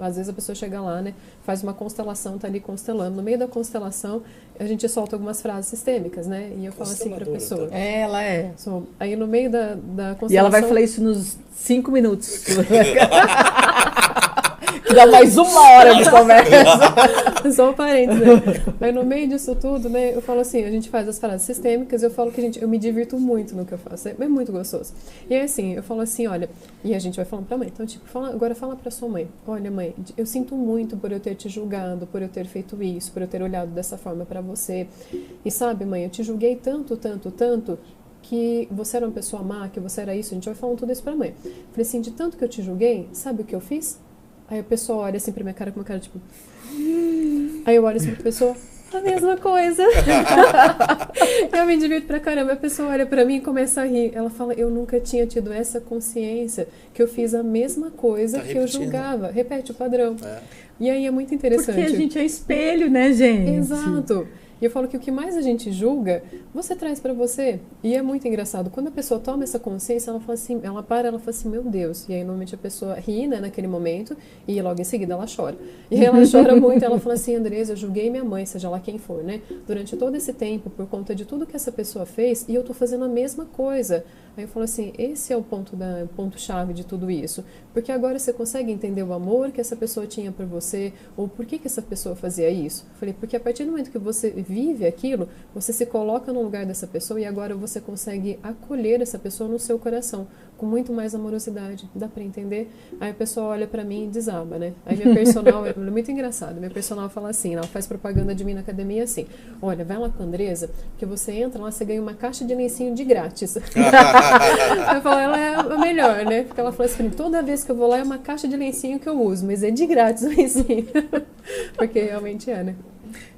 às vezes a pessoa chega lá, né, faz uma constelação, tá ali constelando. No meio da constelação, a gente solta algumas frases sistêmicas, né? E eu falo assim pra pessoa. Ela é. Aí no meio da constelação... E ela vai falar isso nos 5 minutos. Que dá mais 1 hora de conversa. Só um parênteses, né? Aí no meio disso tudo, né, eu falo assim, a gente faz as frases sistêmicas, eu falo que eu me divirto muito no que eu faço, é muito gostoso. E aí assim, eu falo assim, olha, e a gente vai falando pra mãe, então tipo, agora fala pra sua mãe, olha mãe, eu sinto muito por eu ter te julgado, por eu ter feito isso, por eu ter olhado dessa forma pra você. E sabe, mãe, eu te julguei tanto, que você era uma pessoa má, que você era isso, a gente vai falando tudo isso pra mãe. Falei assim, de tanto que eu te julguei, sabe o que eu fiz? Aí a pessoa olha assim pra minha cara com uma cara tipo... Aí eu olho assim pra pessoa, A mesma coisa. Eu me divirto pra caramba. A pessoa olha pra mim e começa a rir. Ela fala, eu nunca tinha tido essa consciência que eu fiz a mesma coisa Tá que eu repetindo. julgava. Repete o padrão. É. E aí é muito interessante. Porque a gente é espelho, né, gente? Exato. E eu falo que o que mais a gente julga, você traz pra você. E é muito engraçado. Quando a pessoa toma essa consciência, ela fala assim, ela fala assim, meu Deus. E aí normalmente a pessoa ri, né, naquele momento, e logo em seguida ela chora. E aí ela chora muito, ela fala assim, Andresa, eu julguei minha mãe, seja lá quem for, né? Durante todo esse tempo, por conta de tudo que essa pessoa fez, e eu tô fazendo a mesma coisa. Aí eu falo assim, esse é o ponto-chave de tudo isso. Porque agora você consegue entender o amor que essa pessoa tinha por você, ou por que essa pessoa fazia isso. Eu falei, porque a partir do momento que você vive aquilo, você se coloca no lugar dessa pessoa e agora você consegue acolher essa pessoa no seu coração, com muito mais amorosidade. Dá pra entender? Aí a pessoa olha pra mim e desaba, né? Aí minha personal, é muito engraçado, minha personal fala assim, ela faz propaganda de mim na academia assim, olha, vai lá com a Andresa, porque você entra lá, você ganha uma caixa de lencinho de grátis. Eu falo, ela é a melhor, né? Porque ela fala assim, toda vez que eu vou lá é uma caixa de lencinho que eu uso, mas é de grátis o lencinho. Porque realmente é, né?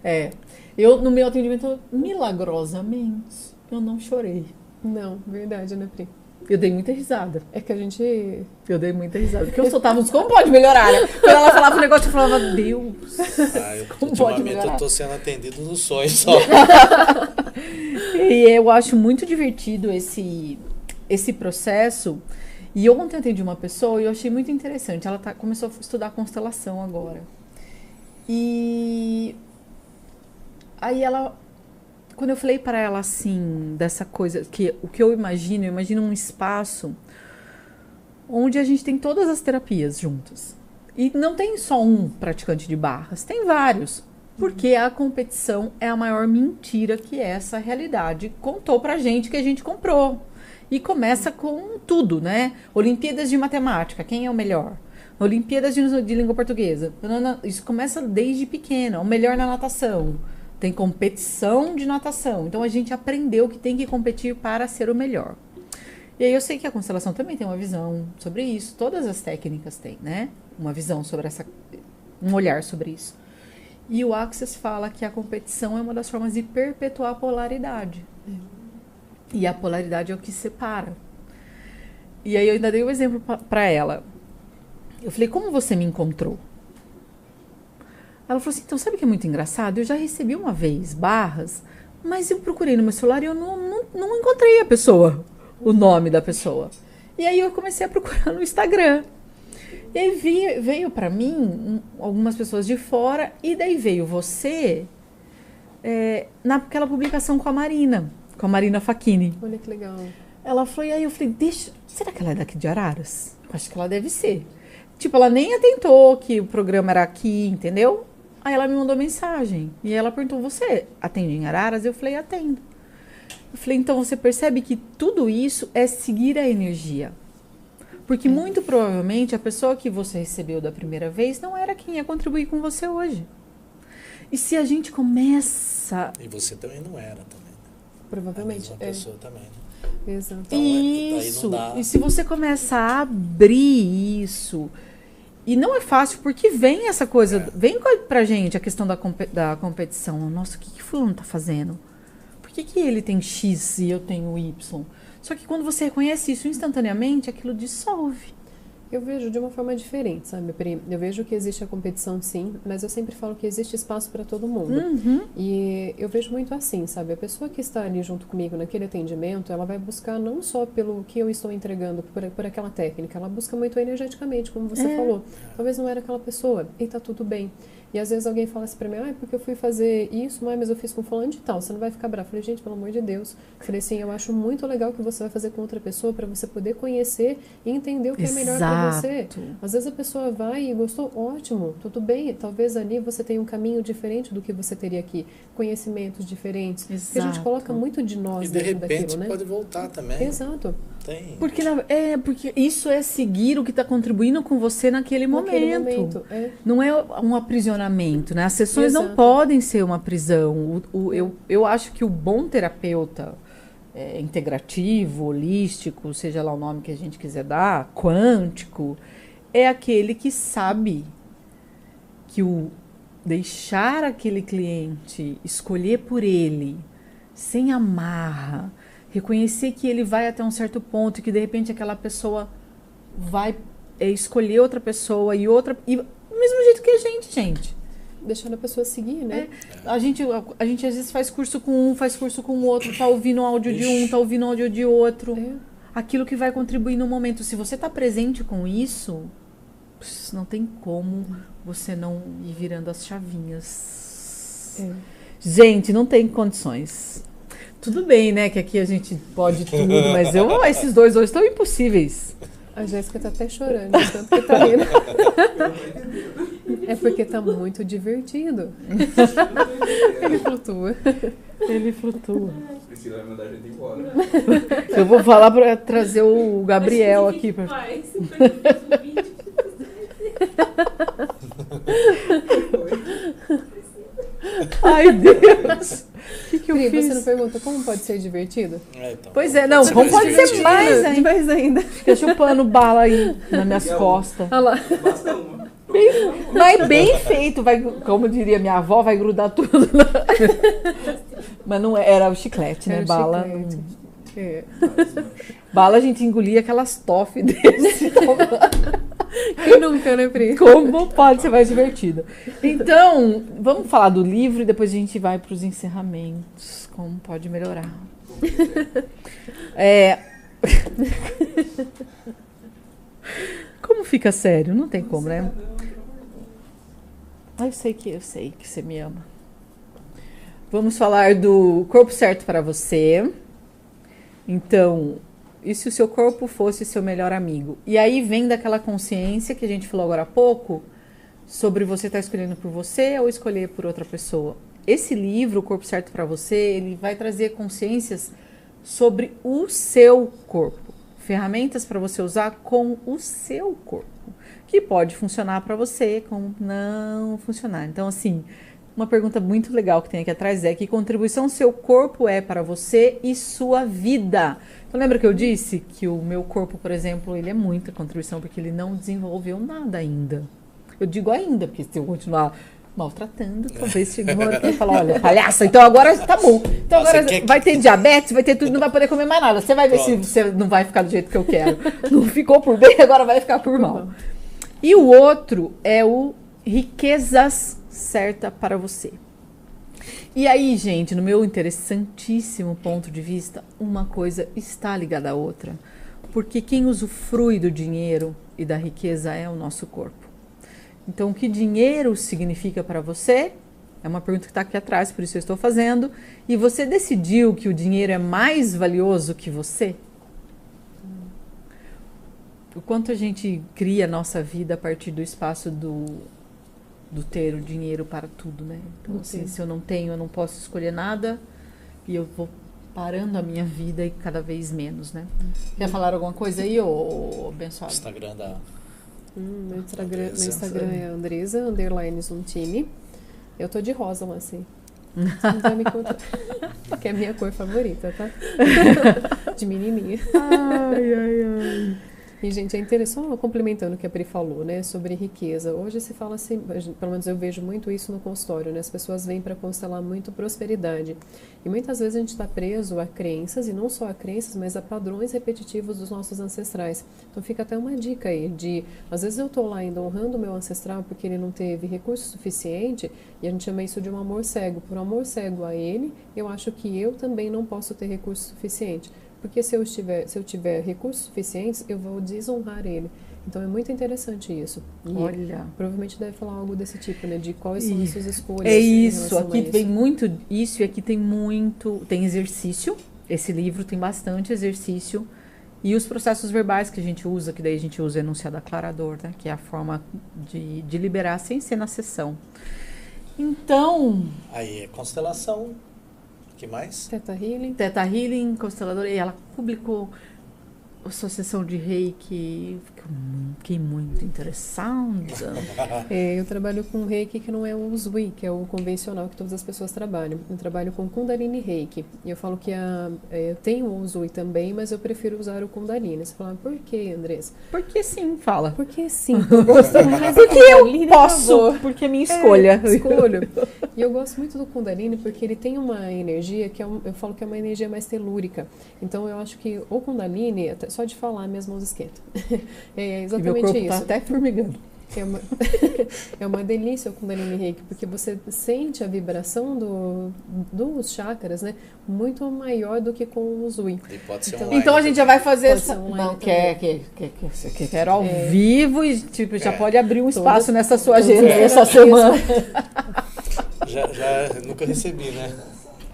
É. Eu, no meu atendimento, milagrosamente, eu não chorei. Não, verdade, né, Pri? Eu dei muita risada. É que a gente... Eu dei muita risada. Porque eu soltava uns como pode melhorar, né? Quando ela falava um negócio, eu falava, Deus. Como pode ultimamente melhorar? eu tô sendo atendido nos sonhos só. E eu acho muito divertido esse processo. E ontem eu atendi uma pessoa e eu achei muito interessante. Ela começou a estudar constelação agora. E aí ela, quando eu falei para ela assim, dessa coisa, que o que eu imagino um espaço onde a gente tem todas as terapias juntas. E não tem só um praticante de barras, tem vários. Porque a competição é a maior mentira que essa realidade contou pra gente que a gente comprou. E começa com tudo, né? Olimpíadas de matemática, quem é o melhor? Olimpíadas de língua portuguesa. Isso começa desde pequena. O melhor na natação. Tem competição de natação. Então a gente aprendeu que tem que competir para ser o melhor. E aí eu sei que a constelação também tem uma visão sobre isso. Todas as técnicas têm, né? Uma visão sobre um olhar sobre isso. E o Access fala que a competição é uma das formas de perpetuar a polaridade. E a polaridade é o que separa. E aí eu ainda dei um exemplo para ela. Eu falei, como você me encontrou? Ela falou assim, então sabe o que é muito engraçado? Eu já recebi uma vez barras, mas eu procurei no meu celular e eu não encontrei a pessoa, o nome da pessoa. E aí eu comecei a procurar no Instagram. E aí veio para mim algumas pessoas de fora, e daí veio você naquela publicação com a Marina Facchini. Olha que legal. Ela falou, e aí eu falei, será que ela é daqui de Araras? Acho que ela deve ser. Tipo, ela nem atentou que o programa era aqui, entendeu? Aí ela me mandou mensagem. E ela perguntou, você atende em Araras? Eu falei, atendo. Eu falei, então você percebe que tudo isso é seguir a energia. Porque muito provavelmente a pessoa que você recebeu da primeira vez não era quem ia contribuir com você hoje. E se a gente começa... E você também não era também. Provavelmente. A mesma pessoa também. Né? Exato. Então, Isso. daí não dá. E se você começa a abrir isso... E não é fácil, porque vem essa coisa... Vem pra gente a questão da competição. Nossa, o que fulano tá fazendo? Por que ele tem X e eu tenho Y? Só que quando você reconhece isso instantaneamente, aquilo dissolve. Eu vejo de uma forma diferente, sabe, Pri? Eu vejo que existe a competição, sim, mas eu sempre falo que existe espaço para todo mundo. Uhum. E eu vejo muito assim, sabe? A pessoa que está ali junto comigo naquele atendimento, ela vai buscar não só pelo que eu estou entregando por aquela técnica, ela busca muito energeticamente, como você falou. Talvez não era aquela pessoa, e tá tudo bem. E às vezes alguém fala assim pra mim, porque eu fui fazer isso, mas eu fiz com fulano de tal, você não vai ficar bravo. Eu falei, gente, pelo amor de Deus. Eu falei assim, eu acho muito legal que você vai fazer com outra pessoa para você poder conhecer e entender o que é melhor para você. Às vezes a pessoa vai e gostou, ótimo, tudo bem. Talvez ali você tenha um caminho diferente do que você teria aqui, conhecimentos diferentes. Exato. Porque a gente coloca muito de nós E de dentro repente daquilo, né? pode voltar também. Exato. Tem. Porque isso é seguir o que está contribuindo com você naquele momento. Não é um aprisionamento, né? As sessões não podem ser uma prisão. Eu acho que o bom terapeuta integrativo, holístico, seja lá o nome que a gente quiser dar, quântico, é aquele que sabe que deixar aquele cliente escolher por ele, sem amarra, reconhecer que ele vai até um certo ponto e que de repente aquela pessoa vai escolher outra pessoa e outra, e do mesmo jeito que a gente. Deixando a pessoa seguir, né? A gente às vezes faz curso com um, faz curso com o outro, tá ouvindo áudio de um, tá ouvindo áudio de outro. Aquilo que vai contribuir no momento. Se você tá presente com isso, não tem como você não ir virando as chavinhas. Gente, não tem condições. Tudo bem, né, que aqui a gente pode tudo, mas esses dois hoje estão impossíveis. A Jéssica tá até chorando, tanto que tá rindo. É porque tá muito divertido. Ele flutua. Ele flutua. Priscila vai mandar a gente embora. Eu vou falar para trazer o Gabriel aqui. Ai, Deus. O que eu Pri, fiz? você não pergunta como pode ser divertido? Então. Pois é, não, como pode ser mais ainda? Mais ainda. Fica chupando bala aí nas minhas costas. Olha lá. Basta uma. Mas bem feito, vai, como diria minha avó, vai grudar tudo. Mas não era o chiclete, né? Era o Bala. chiclete. Bala a gente engolia aquelas toffee desse. Quem nunca, né, Pri? Como pode ser mais divertido? Então, vamos falar do livro e depois a gente vai para os encerramentos. Como pode melhorar. Como fica sério? Não tem como, né? Eu sei que você me ama. Vamos falar do corpo certo para você. Então, e se o seu corpo fosse seu melhor amigo? E aí vem daquela consciência que a gente falou agora há pouco, sobre você estar escolhendo por você ou escolher por outra pessoa. Esse livro, O Corpo Certo para Você, ele vai trazer consciências sobre o seu corpo. Ferramentas para você usar com o seu corpo. Que pode funcionar para você, como não funcionar. Então, assim, uma pergunta muito legal que tem aqui atrás é: que contribuição seu corpo é para você e sua vida? Então, lembra que eu disse que o meu corpo, por exemplo, ele é muita contribuição porque ele não desenvolveu nada ainda. Eu digo ainda, porque se eu continuar maltratando, talvez chegue uma hora que ele fala: olha, palhaça, então agora tá bom. Então agora vai ter diabetes, vai ter tudo, não vai poder comer mais nada. Você vai ver se você não vai ficar do jeito que eu quero. Não ficou por bem, agora vai ficar por mal. E o outro é o riquezas certa para você. E aí, gente, no meu interessantíssimo ponto de vista, uma coisa está ligada à outra. Porque quem usufrui do dinheiro e da riqueza é o nosso corpo. Então, o que dinheiro significa para você? É uma pergunta que está aqui atrás, por isso eu estou fazendo. E você decidiu que o dinheiro é mais valioso que você? O quanto a gente cria a nossa vida a partir do espaço do ter o dinheiro para tudo, né? Então, assim, se eu não tenho, eu não posso escolher nada e eu vou parando a minha vida e cada vez menos, né? Quer falar alguma coisa aí, ô abençoado? Instagram da... Meu Instagram é Andresa, _Zuntini. Eu tô de rosa lá, assim. Não vai me encontrar. Que é a minha cor favorita, tá? De menininha. Ai. E, gente, é interessante, só complementando o que a Pri falou, né, sobre riqueza. Hoje se fala assim, pelo menos eu vejo muito isso no consultório, né, as pessoas vêm para constelar muito prosperidade. E muitas vezes a gente está preso a crenças, e não só a crenças, mas a padrões repetitivos dos nossos ancestrais. Então fica até uma dica aí de, às vezes eu estou lá ainda honrando o meu ancestral porque ele não teve recurso suficiente, e a gente chama isso de um amor cego. Por amor cego a ele, eu acho que eu também não posso ter recurso suficiente. Porque se eu tiver recursos suficientes, eu vou desonrar ele. Então é muito interessante isso. E olha, provavelmente deve falar algo desse tipo, né? De quais são as suas escolhas. É isso, aqui vem muito isso e aqui tem exercício. Esse livro tem bastante exercício. E os processos verbais que a gente usa, que daí a gente usa o enunciado aclarador, né? Que é a forma de liberar sem ser na sessão. Então... Aí é constelação. O que mais? Theta Healing. Theta Healing, consteladora, e ela publicou a sua sessão de reiki, fiquei muito interessada. Eu trabalho com reiki que não é o Usui, que é o convencional que todas as pessoas trabalham. Eu trabalho com Kundalini Reiki. E eu falo que eu tenho o Usui também, mas eu prefiro usar o Kundalini. Você fala, por que, Andressa? Porque sim, fala. Porque sim, eu gosto mais do Porque eu Kundalini, posso, acabou. porque é minha escolha. Escolho. E eu gosto muito do Kundalini porque ele tem uma energia que eu falo que é uma energia mais telúrica. Então eu acho que o Kundalini, só de falar minhas mãos esquentam. É E meu exatamente corpo isso. tá até formigando. É uma delícia o Kundalini Reiki, porque você sente a vibração dos chakras, né? Muito maior do que com o Usui. E pode ser Então- online. Então a gente já vai fazer Pode essa. ser online Não, quero ao vivo e tipo, já pode abrir um espaço nessa sua agenda essa semana. Já nunca recebi, né?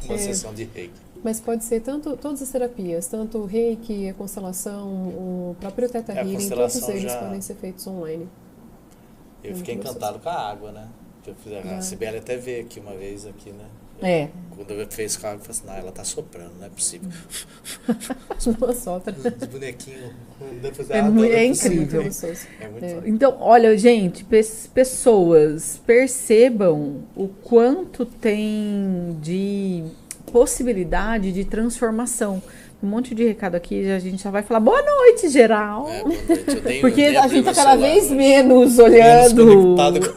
Uma sessão de reiki. Mas pode ser todas as terapias, tanto o Reiki, a constelação, o próprio Theta A Healing, constelação todos eles já- podem ser feitos online. Eu fiquei encantado com a água, né? Que eu fiz, a Sibeli até veio aqui uma vez, aqui, né? É. Quando eu fiz com a água, eu falei assim, não, ela tá soprando, não é possível. Nossa, outra. Os bonequinhos. Depois É não muito- é possível. incrível. gostoso. É muito É. bom. Então, olha, gente, pessoas, percebam o quanto tem de possibilidade de transformação. Um monte de recado aqui, a gente já vai falar boa noite, geral. É, boa noite. Eu dei- Porque eu dei a abrir gente tá meu cada celular vez hoje. menos olhando conectado com-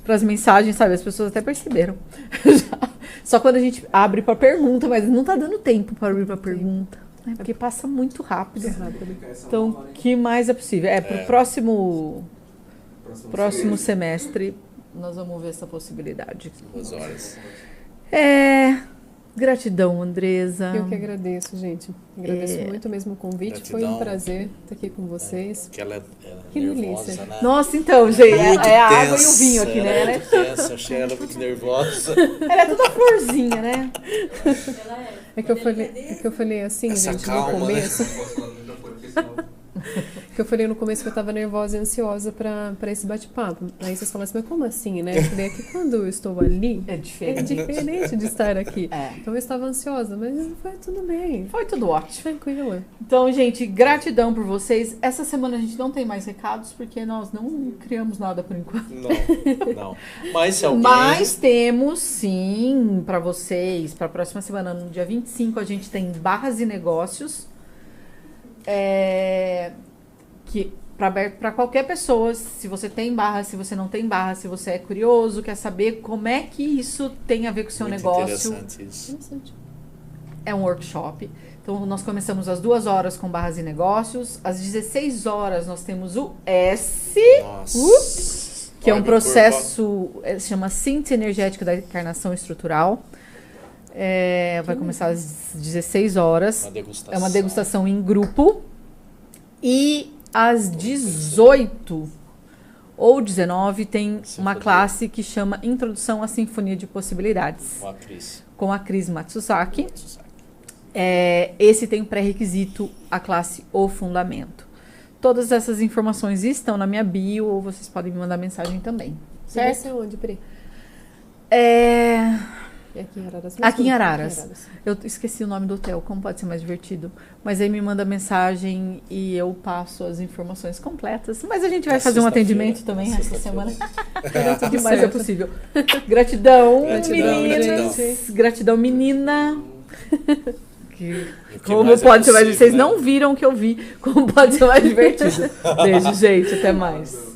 para as mensagens, sabe? As pessoas até perceberam. Só quando a gente abre para pergunta, mas não tá dando tempo para abrir para pergunta, né? Porque passa muito rápido. Então, o que mais é possível? Para o próximo semestre, nós vamos ver essa possibilidade. 2 horas. Gratidão, Andressa. Eu que agradeço, gente. Agradeço muito mesmo o convite. Foi um Gratidão. prazer estar aqui com vocês. Porque ela é Que nervosa, delícia. né? Nossa, então, gente, Muito é a água e o tensa, vinho aqui, né? Ela Ela é muito tensa, eu achei ela muito nervosa. ela é toda florzinha, né? É que eu falei assim, Essa gente, calma, no começo. Não posso falar no microfone, porque senão... Que eu falei no começo que eu tava nervosa e ansiosa pra esse bate-papo. Aí vocês falaram assim, mas como assim, né? Eu falei, é que quando eu estou ali, É é diferente. diferente de estar aqui. É. Então eu estava ansiosa, mas foi tudo bem. Foi tudo ótimo. Tranquila. Então, gente, gratidão por vocês. Essa semana a gente não tem mais recados, porque nós não criamos nada por enquanto. Não. Mas se alguém... Mas temos, sim, para vocês, para a próxima semana, no dia 25, a gente tem Barras e Negócios. Que aberto para qualquer pessoa, se você tem barra, se você não tem barra, se você é curioso, quer saber como é que isso tem a ver com o seu Muito negócio. interessante isso. Interessante. É um workshop. Então, nós começamos às 2 horas com Barras e Negócios. Às 16 horas, nós temos o S, Nossa. que é um Olha, processo, se chama Síntese Energética da Encarnação Estrutural. Vai começar às 16 horas. Uma degustação. É uma degustação em grupo. E às 18 ou 19 tem uma Sinfonia. classe que chama Introdução à Sinfonia de Possibilidades, Com a Cris. com a Cris Matsusaki. Esse tem pré-requisito a classe O Fundamento. Todas essas informações estão na minha bio, ou vocês podem me mandar mensagem também. Você vai Certo? ser onde, Pri? É Aqui em Araras mesmo? aqui em Araras. Eu esqueci o nome do hotel, como pode ser mais divertido. Mas aí me manda mensagem e eu passo as informações completas. Mas a gente vai Na fazer um sexta-feira, atendimento também na essa sexta-feira. semana. Tudo que mais é certo. possível. Gratidão, Gratidão, meninas. Gratidão, menina. Que- O que como mais é pode ser mais possível, Vocês né? não viram o que eu vi. Como pode ser mais divertido. Beijo, gente. Até mais.